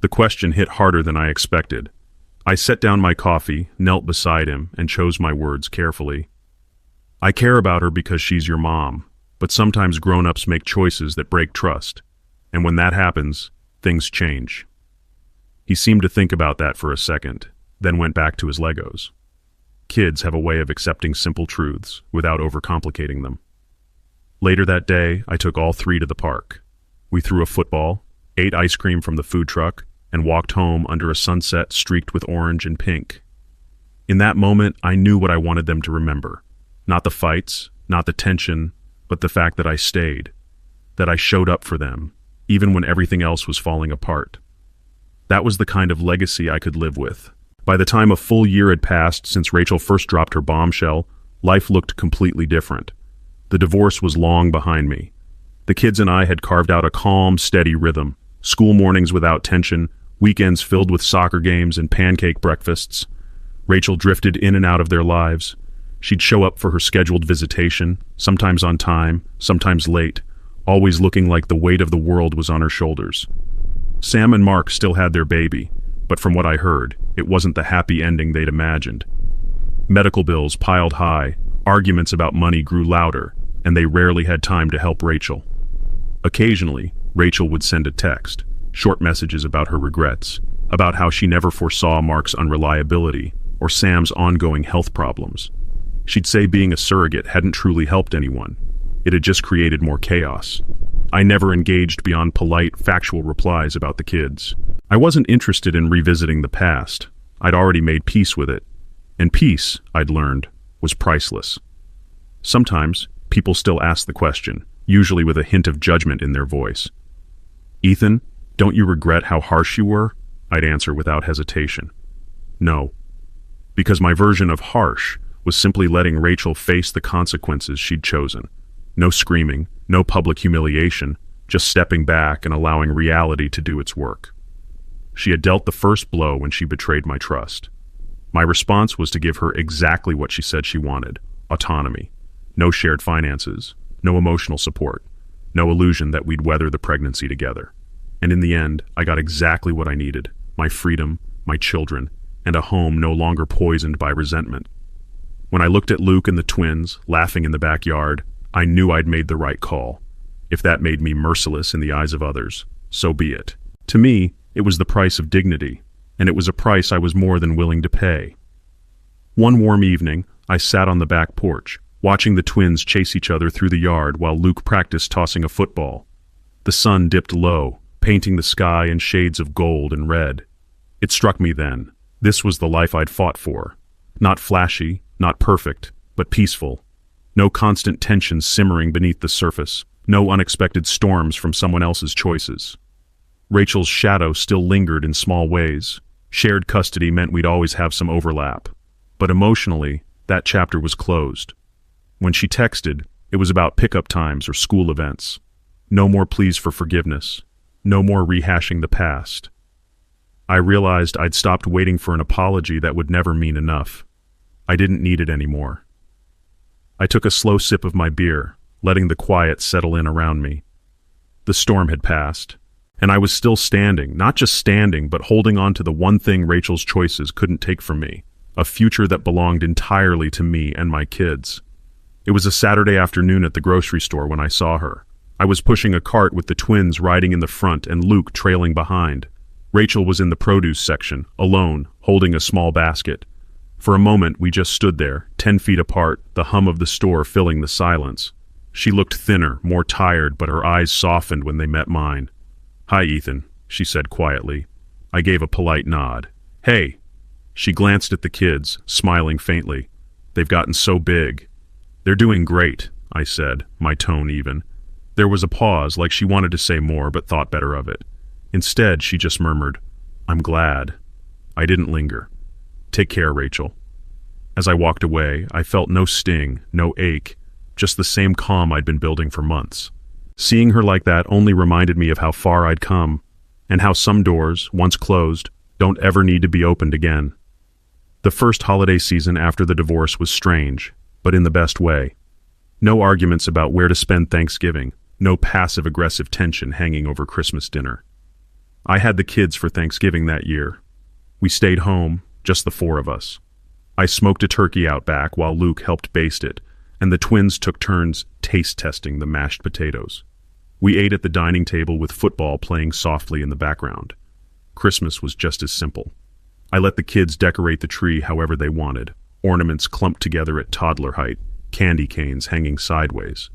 The question hit harder than I expected. I set down my coffee, knelt beside him, and chose my words carefully. "I care about her because she's your mom, but sometimes grown-ups make choices that break trust, and when that happens, things change." He seemed to think about that for a second, then went back to his Legos. Kids have a way of accepting simple truths without overcomplicating them. Later that day, I took all three to the park. We threw a football, ate ice cream from the food truck, and walked home under a sunset streaked with orange and pink. In that moment, I knew what I wanted them to remember. Not the fights, not the tension, but the fact that I stayed, that I showed up for them, even when everything else was falling apart. That was the kind of legacy I could live with. By the time a full year had passed since Rachel first dropped her bombshell, life looked completely different. The divorce was long behind me. The kids and I had carved out a calm, steady rhythm. School mornings without tension, weekends filled with soccer games and pancake breakfasts. Rachel drifted in and out of their lives. She'd show up for her scheduled visitation, sometimes on time, sometimes late, always looking like the weight of the world was on her shoulders. Sam and Mark still had their baby, but from what I heard, it wasn't the happy ending they'd imagined. Medical bills piled high, arguments about money grew louder, and they rarely had time to help Rachel. Occasionally, Rachel would send a text, short messages about her regrets, about how she never foresaw Mark's unreliability or Sam's ongoing health problems. She'd say being a surrogate hadn't truly helped anyone. It had just created more chaos. I never engaged beyond polite, factual replies about the kids. I wasn't interested in revisiting the past. I'd already made peace with it. And peace, I'd learned, was priceless. Sometimes, people still ask the question, usually with a hint of judgment in their voice. "Ethan, don't you regret how harsh you were?" I'd answer without hesitation. No. Because my version of harsh was simply letting Rachel face the consequences she'd chosen. No screaming, no public humiliation, just stepping back and allowing reality to do its work. She had dealt the first blow when she betrayed my trust. My response was to give her exactly what she said she wanted: autonomy. No shared finances, no emotional support, no illusion that we'd weather the pregnancy together. And in the end, I got exactly what I needed: my freedom, my children, and a home no longer poisoned by resentment. When I looked at Luke and the twins, laughing in the backyard, I knew I'd made the right call. If that made me merciless in the eyes of others, so be it. To me, it was the price of dignity, and it was a price I was more than willing to pay. One warm evening, I sat on the back porch, watching the twins chase each other through the yard while Luke practiced tossing a football. The sun dipped low, painting the sky in shades of gold and red. It struck me then. This was the life I'd fought for. Not flashy, not perfect, but peaceful. No constant tension simmering beneath the surface. No unexpected storms from someone else's choices. Rachel's shadow still lingered in small ways. Shared custody meant we'd always have some overlap. But emotionally, that chapter was closed. When she texted, it was about pickup times or school events. No more pleas for forgiveness. No more rehashing the past. I realized I'd stopped waiting for an apology that would never mean enough. I didn't need it anymore. I took a slow sip of my beer, letting the quiet settle in around me. The storm had passed, and I was still standing, not just standing, but holding on to the one thing Rachel's choices couldn't take from me, a future that belonged entirely to me and my kids. It was a Saturday afternoon at the grocery store when I saw her. I was pushing a cart with the twins riding in the front and Luke trailing behind. Rachel was in the produce section, alone, holding a small basket. For a moment, we just stood there, 10 feet apart, the hum of the store filling the silence. She looked thinner, more tired, but her eyes softened when they met mine. "Hi, Ethan," she said quietly. I gave a polite nod. "Hey." She glanced at the kids, smiling faintly. "They've gotten so big." "They're doing great," I said, my tone even. There was a pause, like she wanted to say more, but thought better of it. Instead, she just murmured, "I'm glad." I didn't linger. "Take care, Rachel." As I walked away, I felt no sting, no ache, just the same calm I'd been building for months. Seeing her like that only reminded me of how far I'd come, and how some doors, once closed, don't ever need to be opened again. The first holiday season after the divorce was strange, but in the best way. No arguments about where to spend Thanksgiving, no passive-aggressive tension hanging over Christmas dinner. I had the kids for Thanksgiving that year. We stayed home, just the four of us. I smoked a turkey out back while Luke helped baste it, and the twins took turns taste-testing the mashed potatoes. We ate at the dining table with football playing softly in the background. Christmas was just as simple. I let the kids decorate the tree however they wanted, ornaments clumped together at toddler height, candy canes hanging sideways.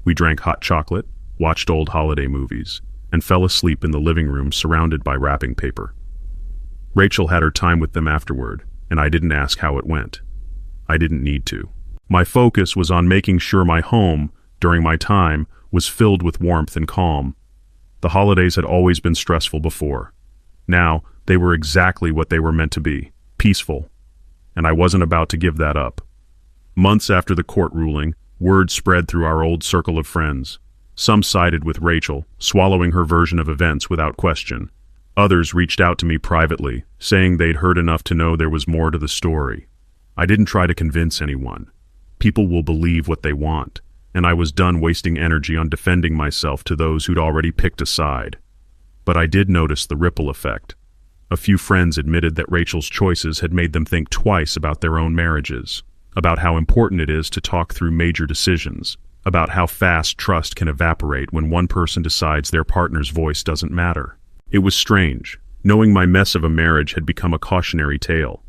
We drank hot chocolate, watched old holiday movies, and fell asleep in the living room surrounded by wrapping paper. Rachel had her time with them afterward, and I didn't ask how it went. I didn't need to. My focus was on making sure my home, during my time, was filled with warmth and calm. The holidays had always been stressful before. Now, they were exactly what they were meant to be, peaceful, and I wasn't about to give that up. Months after the court ruling, word spread through our old circle of friends. Some sided with Rachel, swallowing her version of events without question. Others reached out to me privately, saying they'd heard enough to know there was more to the story. I didn't try to convince anyone. People will believe what they want, and I was done wasting energy on defending myself to those who'd already picked a side. But I did notice the ripple effect. A few friends admitted that Rachel's choices had made them think twice about their own marriages, about how important it is to talk through major decisions, about how fast trust can evaporate when one person decides their partner's voice doesn't matter. It was strange, knowing my mess of a marriage had become a cautionary tale.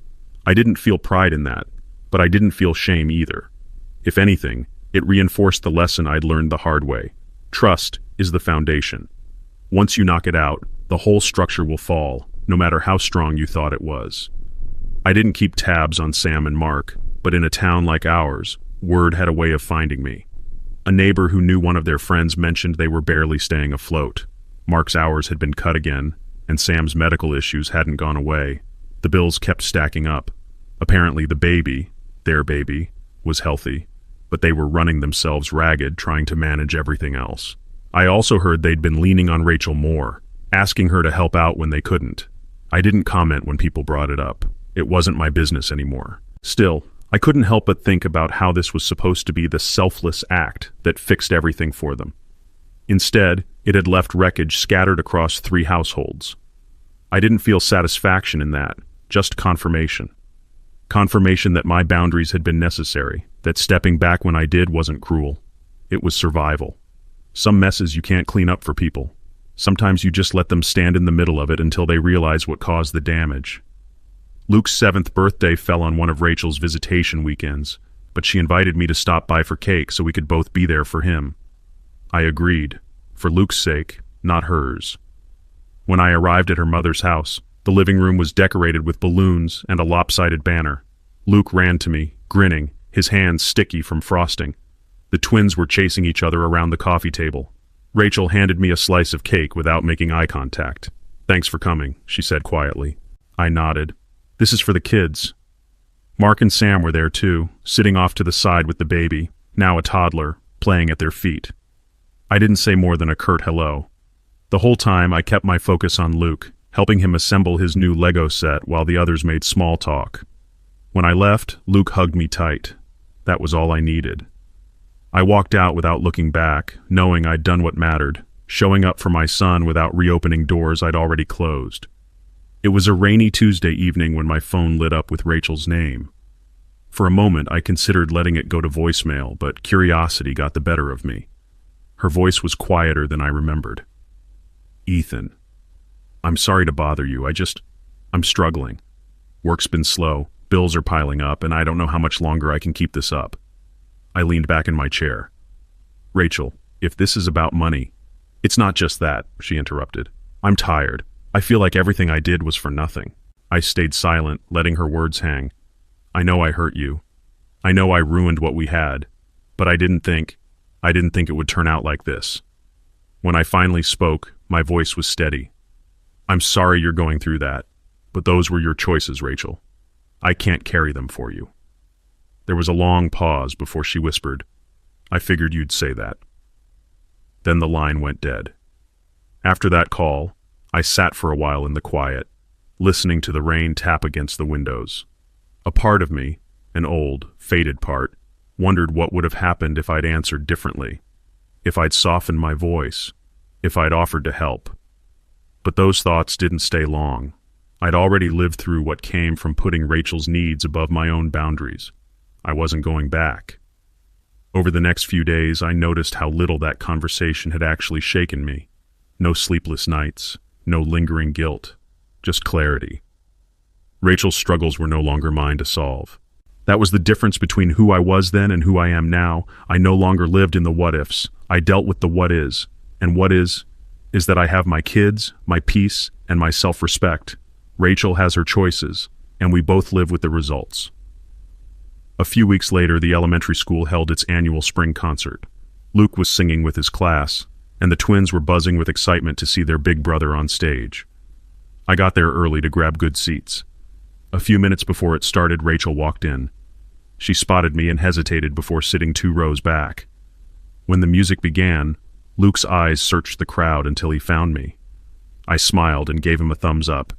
I didn't feel pride in that, but I didn't feel shame either. If anything, it reinforced the lesson I'd learned the hard way. Trust is the foundation. Once you knock it out, the whole structure will fall, no matter how strong you thought it was. I didn't keep tabs on Sam and Mark, but in a town like ours, word had a way of finding me. A neighbor who knew one of their friends mentioned they were barely staying afloat. Mark's hours had been cut again, and Sam's medical issues hadn't gone away. The bills kept stacking up. Apparently the baby, their baby, was healthy, but they were running themselves ragged trying to manage everything else. I also heard they'd been leaning on Rachel more, asking her to help out when they couldn't. I didn't comment when people brought it up. It wasn't my business anymore. Still, I couldn't help but think about how this was supposed to be the selfless act that fixed everything for them. Instead, it had left wreckage scattered across 3 households. I didn't feel satisfaction in that, just confirmation. Confirmation that my boundaries had been necessary, that stepping back when I did wasn't cruel. It was survival. Some messes you can't clean up for people. Sometimes you just let them stand in the middle of it until they realize what caused the damage. Luke's 7th birthday fell on one of Rachel's visitation weekends, but she invited me to stop by for cake so we could both be there for him. I agreed, for Luke's sake, not hers. When I arrived at her mother's house, the living room was decorated with balloons and a lopsided banner. Luke ran to me, grinning, his hands sticky from frosting. The twins were chasing each other around the coffee table. Rachel handed me a slice of cake without making eye contact. "Thanks for coming," she said quietly. I nodded. "This is for the kids." Mark and Sam were there too, sitting off to the side with the baby, now a toddler, playing at their feet. I didn't say more than a curt hello. The whole time I kept my focus on Luke, helping him assemble his new Lego set while the others made small talk. When I left, Luke hugged me tight. That was all I needed. I walked out without looking back, knowing I'd done what mattered, showing up for my son without reopening doors I'd already closed. It was a rainy Tuesday evening when my phone lit up with Rachel's name. For a moment, I considered letting it go to voicemail, but curiosity got the better of me. Her voice was quieter than I remembered. "Ethan, I'm sorry to bother you. I'm struggling. Work's been slow, bills are piling up, and I don't know how much longer I can keep this up." I leaned back in my chair. "Rachel, if this is about money—" "It's not just that," she interrupted. "I'm tired. I feel like everything I did was for nothing." I stayed silent, letting her words hang. "I know I hurt you. I know I ruined what we had, but I didn't think it would turn out like this." When I finally spoke, my voice was steady. "I'm sorry you're going through that, but those were your choices, Rachel. I can't carry them for you." There was a long pause before she whispered, "I figured you'd say that." Then the line went dead. After that call, I sat for a while in the quiet, listening to the rain tap against the windows. A part of me, an old, faded part, wondered what would have happened if I'd answered differently, if I'd softened my voice, if I'd offered to help. But those thoughts didn't stay long. I'd already lived through what came from putting Rachel's needs above my own boundaries. I wasn't going back. Over the next few days, I noticed how little that conversation had actually shaken me. No sleepless nights, no lingering guilt, just clarity. Rachel's struggles were no longer mine to solve. That was the difference between who I was then and who I am now. I no longer lived in the what-ifs. I dealt with the what is. And what is that I have my kids, my peace, and my self-respect. Rachel has her choices, and we both live with the results. A few weeks later, the elementary school held its annual spring concert. Luke was singing with his class, and the twins were buzzing with excitement to see their big brother on stage. I got there early to grab good seats. A few minutes before it started, Rachel walked in. She spotted me and hesitated before sitting 2 rows back. When the music began, Luke's eyes searched the crowd until he found me. I smiled and gave him a thumbs up.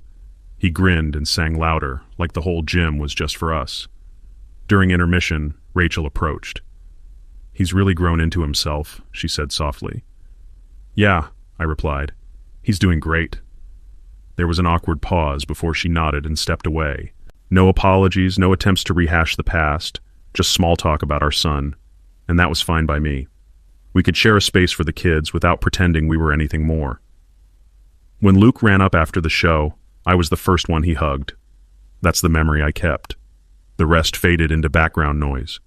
He grinned and sang louder, like the whole gym was just for us. During intermission, Rachel approached. "He's really grown into himself," she said softly. "Yeah," I replied. "He's doing great." There was an awkward pause before she nodded and stepped away. No apologies, no attempts to rehash the past, just small talk about our son, and that was fine by me. We could share a space for the kids without pretending we were anything more. When Luke ran up after the show, I was the first one he hugged. That's the memory I kept. The rest faded into background noise.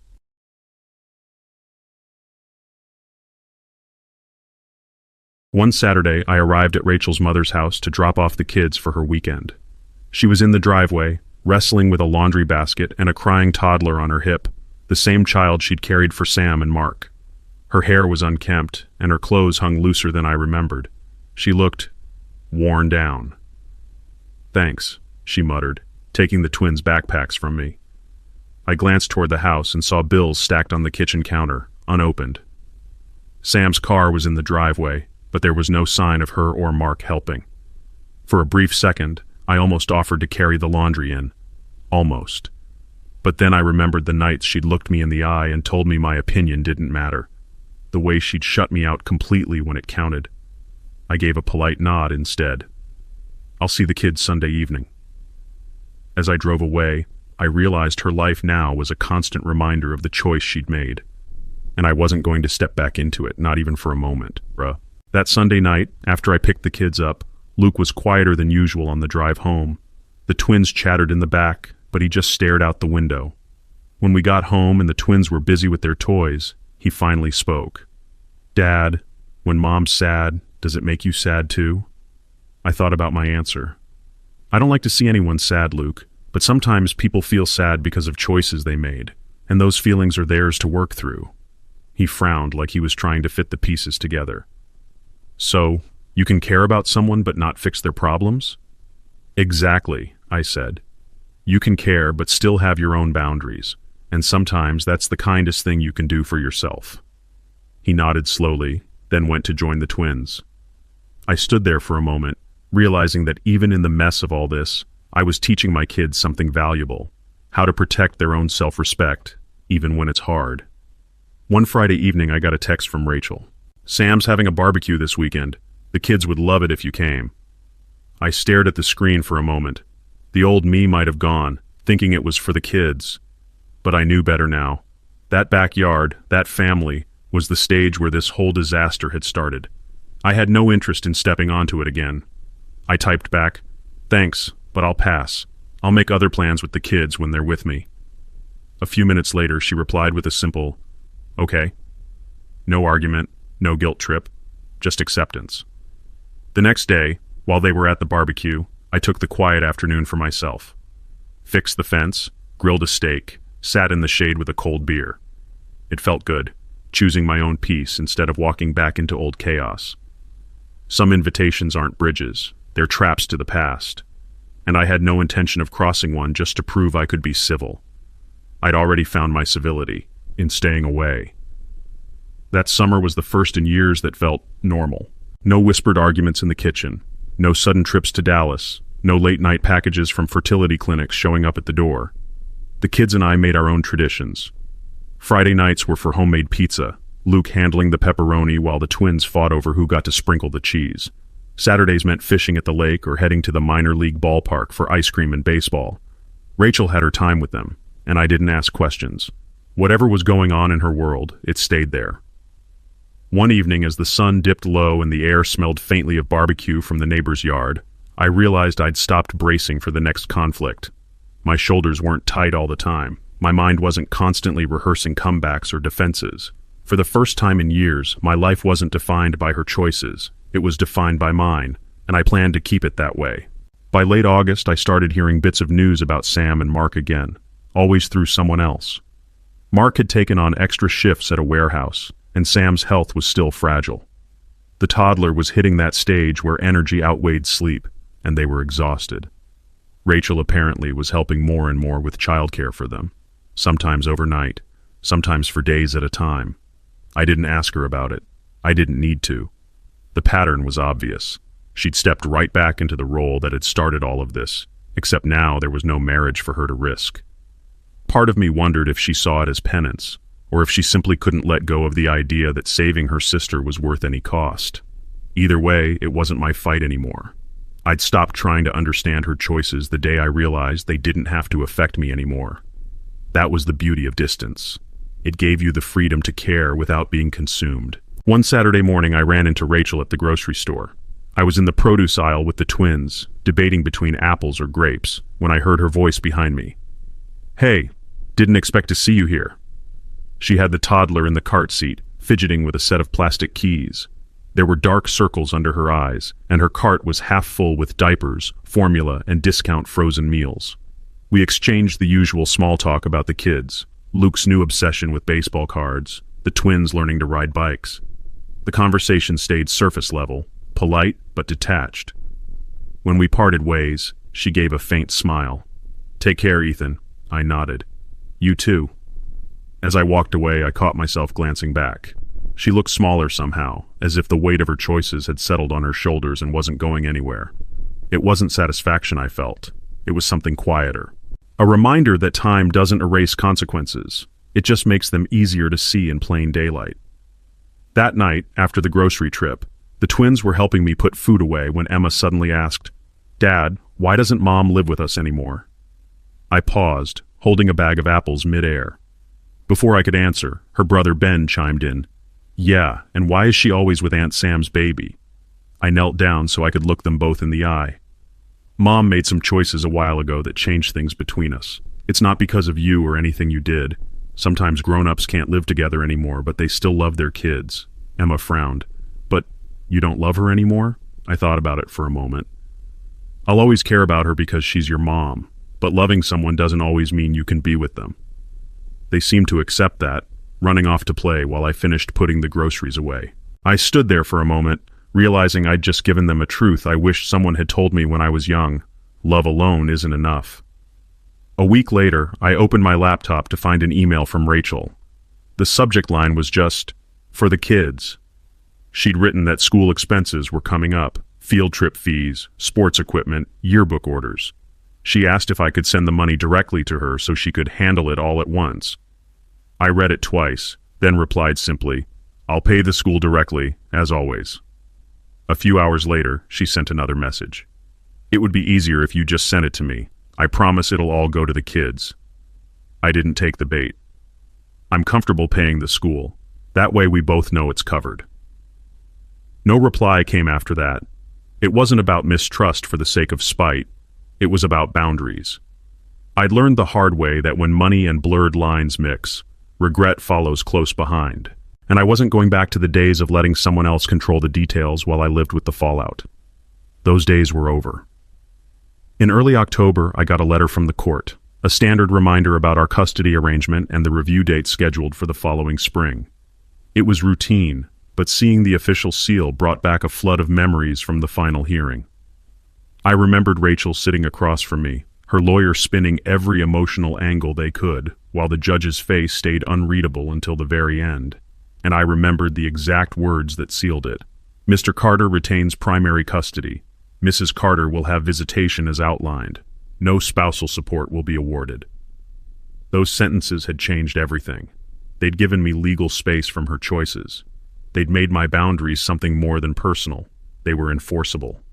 One Saturday, I arrived at Rachel's mother's house to drop off the kids for her weekend. She was in the driveway, wrestling with a laundry basket and a crying toddler on her hip, the same child she'd carried for Sam and Mark. Her hair was unkempt, and her clothes hung looser than I remembered. She looked worn down. "Thanks," she muttered, taking the twins' backpacks from me. I glanced toward the house and saw bills stacked on the kitchen counter, unopened. Sam's car was in the driveway, but there was no sign of her or Mark helping. For a brief second, I almost offered to carry the laundry in. Almost. But then I remembered the nights she'd looked me in the eye and told me my opinion didn't matter. The way she'd shut me out completely when it counted. I gave a polite nod instead. "I'll see the kids Sunday evening." As I drove away, I realized her life now was a constant reminder of the choice she'd made. And I wasn't going to step back into it, not even for a moment, bruh. That Sunday night, after I picked the kids up, Luke was quieter than usual on the drive home. The twins chattered in the back, but he just stared out the window. When we got home and the twins were busy with their toys, he finally spoke. "Dad, when Mom's sad, does it make you sad too?" I thought about my answer. I don't like to see anyone sad, Luke, but sometimes people feel sad because of choices they made, and those feelings are theirs to work through. He frowned like he was trying to fit the pieces together. "So, you can care about someone but not fix their problems?" "Exactly," I said. "You can care but still have your own boundaries, and sometimes that's the kindest thing you can do for yourself." He nodded slowly, then went to join the twins. I stood there for a moment, realizing that even in the mess of all this, I was teaching my kids something valuable, how to protect their own self-respect, even when it's hard. One Friday evening I got a text from Rachel. "Sam's having a barbecue this weekend. The kids would love it if you came." I stared at the screen for a moment. The old me might have gone, thinking it was for the kids. But I knew better now. That backyard, that family, was the stage where this whole disaster had started. I had no interest in stepping onto it again. I typed back, "Thanks, but I'll pass. I'll make other plans with the kids when they're with me." A few minutes later, she replied with a simple, "Okay." No argument, no guilt trip, just acceptance. The next day, while they were at the barbecue, I took the quiet afternoon for myself. Fixed the fence, grilled a steak, sat in the shade with a cold beer. It felt good, choosing my own peace instead of walking back into old chaos. Some invitations aren't bridges, they're traps to the past. And I had no intention of crossing one just to prove I could be civil. I'd already found my civility in staying away. That summer was the first in years that felt normal. No whispered arguments in the kitchen, no sudden trips to Dallas, no late-night packages from fertility clinics showing up at the door. The kids and I made our own traditions. Friday nights were for homemade pizza, Luke handling the pepperoni while the twins fought over who got to sprinkle the cheese. Saturdays meant fishing at the lake or heading to the minor league ballpark for ice cream and baseball. Rachel had her time with them, and I didn't ask questions. Whatever was going on in her world, it stayed there. One evening, as the sun dipped low and the air smelled faintly of barbecue from the neighbor's yard, I realized I'd stopped bracing for the next conflict. My shoulders weren't tight all the time. My mind wasn't constantly rehearsing comebacks or defenses. For the first time in years, my life wasn't defined by her choices. It was defined by mine, and I planned to keep it that way. By late August, I started hearing bits of news about Sam and Mark again, always through someone else. Mark had taken on extra shifts at a warehouse, and Sam's health was still fragile. The toddler was hitting that stage where energy outweighed sleep, and they were exhausted. Rachel apparently was helping more and more with childcare for them, sometimes overnight, sometimes for days at a time. I didn't ask her about it. I didn't need to. The pattern was obvious. She'd stepped right back into the role that had started all of this, except now there was no marriage for her to risk. Part of me wondered if she saw it as penance, or if she simply couldn't let go of the idea that saving her sister was worth any cost. Either way, it wasn't my fight anymore. I'd stopped trying to understand her choices the day I realized they didn't have to affect me anymore. That was the beauty of distance. It gave you the freedom to care without being consumed. One Saturday morning, I ran into Rachel at the grocery store. I was in the produce aisle with the twins, debating between apples or grapes, when I heard her voice behind me. "Hey, didn't expect to see you here." She had the toddler in the cart seat, fidgeting with a set of plastic keys. There were dark circles under her eyes, and her cart was half full with diapers, formula, and discount frozen meals. We exchanged the usual small talk about the kids, Luke's new obsession with baseball cards, the twins learning to ride bikes. The conversation stayed surface level, polite but detached. When we parted ways, she gave a faint smile. "Take care, Ethan," I nodded. "You too." As I walked away, I caught myself glancing back. She looked smaller somehow, as if the weight of her choices had settled on her shoulders and wasn't going anywhere. It wasn't satisfaction I felt. It was something quieter. A reminder that time doesn't erase consequences. It just makes them easier to see in plain daylight. That night, after the grocery trip, the twins were helping me put food away when Emma suddenly asked, "Dad, why doesn't Mom live with us anymore?" I paused, holding a bag of apples mid-air. Before I could answer, her brother Ben chimed in. "Yeah, and why is she always with Aunt Sam's baby?" I knelt down so I could look them both in the eye. Mom made some choices a while ago that changed things between us. It's not because of you or anything you did. Sometimes grown-ups can't live together anymore, but they still love their kids. Emma frowned. But you don't love her anymore? I thought about it for a moment. I'll always care about her because she's your mom, but loving someone doesn't always mean you can be with them. They seemed to accept that, running off to play while I finished putting the groceries away. I stood there for a moment, realizing I'd just given them a truth I wished someone had told me when I was young. Love alone isn't enough. A week later, I opened my laptop to find an email from Rachel. The subject line was just, "For the kids." She'd written that school expenses were coming up, field trip fees, sports equipment, yearbook orders. She asked if I could send the money directly to her so she could handle it all at once. I read it twice, then replied simply, "I'll pay the school directly, as always." A few hours later, she sent another message. "It would be easier if you just sent it to me. I promise it'll all go to the kids." I didn't take the bait. "I'm comfortable paying the school. That way we both know it's covered." No reply came after that. It wasn't about mistrust for the sake of spite. It was about boundaries. I'd learned the hard way that when money and blurred lines mix, regret follows close behind. And I wasn't going back to the days of letting someone else control the details while I lived with the fallout. Those days were over. In early October, I got a letter from the court, a standard reminder about our custody arrangement and the review date scheduled for the following spring. It was routine, but seeing the official seal brought back a flood of memories from the final hearing. I remembered Rachel sitting across from me, her lawyer spinning every emotional angle they could, while the judge's face stayed unreadable until the very end. And I remembered the exact words that sealed it. "Mr. Carter retains primary custody. Mrs. Carter will have visitation as outlined. No spousal support will be awarded." Those sentences had changed everything. They'd given me legal space from her choices. They'd made my boundaries something more than personal. They were enforceable.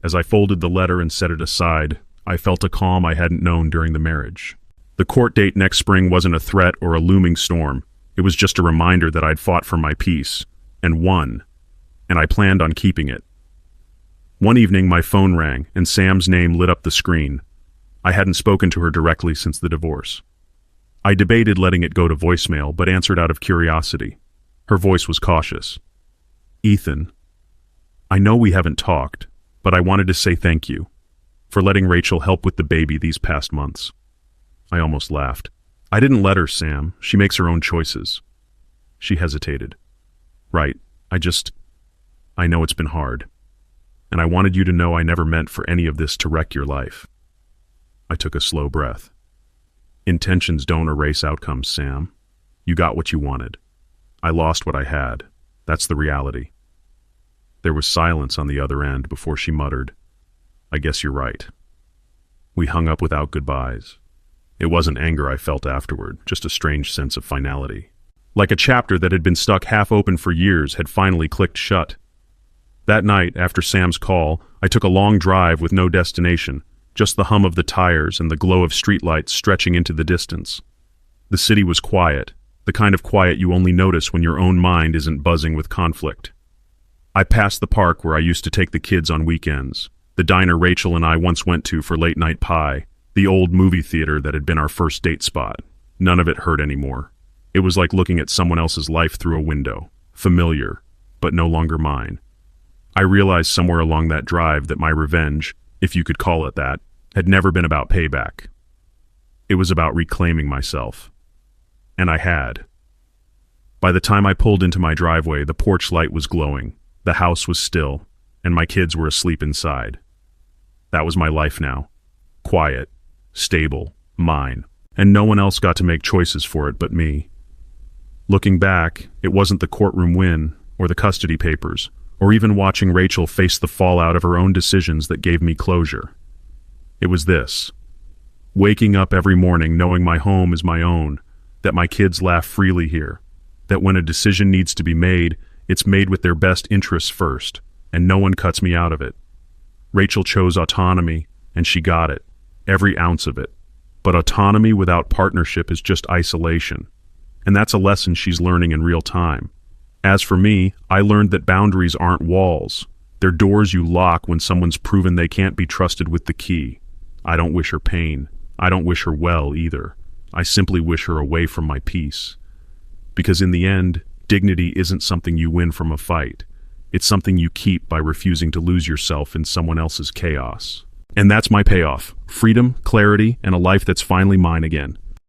As I folded the letter and set it aside, I felt a calm I hadn't known during the marriage. The court date next spring wasn't a threat or a looming storm. It was just a reminder that I'd fought for my peace, and won, and I planned on keeping it. One evening my phone rang, and Sam's name lit up the screen. I hadn't spoken to her directly since the divorce. I debated letting it go to voicemail, but answered out of curiosity. Her voice was cautious. "Ethan, I know we haven't talked, but I wanted to say thank you for letting Rachel help with the baby these past months." I almost laughed. "I didn't let her, Sam. She makes her own choices." She hesitated. "Right. I know it's been hard. And I wanted you to know I never meant for any of this to wreck your life." I took a slow breath. "Intentions don't erase outcomes, Sam. You got what you wanted. I lost what I had. That's the reality." There was silence on the other end before she muttered, "I guess you're right." We hung up without goodbyes. It wasn't anger I felt afterward, just a strange sense of finality. Like a chapter that had been stuck half open for years had finally clicked shut. That night, after Sam's call, I took a long drive with no destination, just the hum of the tires and the glow of streetlights stretching into the distance. The city was quiet, the kind of quiet you only notice when your own mind isn't buzzing with conflict. I passed the park where I used to take the kids on weekends, the diner Rachel and I once went to for late-night pie, the old movie theater that had been our first date spot. None of it hurt anymore. It was like looking at someone else's life through a window, familiar, but no longer mine. I realized somewhere along that drive that my revenge, if you could call it that, had never been about payback. It was about reclaiming myself. And I had. By the time I pulled into my driveway, the porch light was glowing, the house was still, and my kids were asleep inside. That was my life now. Quiet, stable, mine, and no one else got to make choices for it but me. Looking back, it wasn't the courtroom win, or the custody papers, or even watching Rachel face the fallout of her own decisions that gave me closure. It was this: waking up every morning knowing my home is my own, that my kids laugh freely here, that when a decision needs to be made, it's made with their best interests first, and no one cuts me out of it. Rachel chose autonomy, and she got it, every ounce of it. But autonomy without partnership is just isolation, and that's a lesson she's learning in real time. As for me, I learned that boundaries aren't walls, They're doors you lock when someone's proven they can't be trusted with the key. I don't wish her pain. I don't wish her well either. I simply wish her away from my peace. Because in the end, dignity isn't something you win from a fight. It's something you keep by refusing to lose yourself in someone else's chaos. And that's my payoff. Freedom, clarity, and a life that's finally mine again.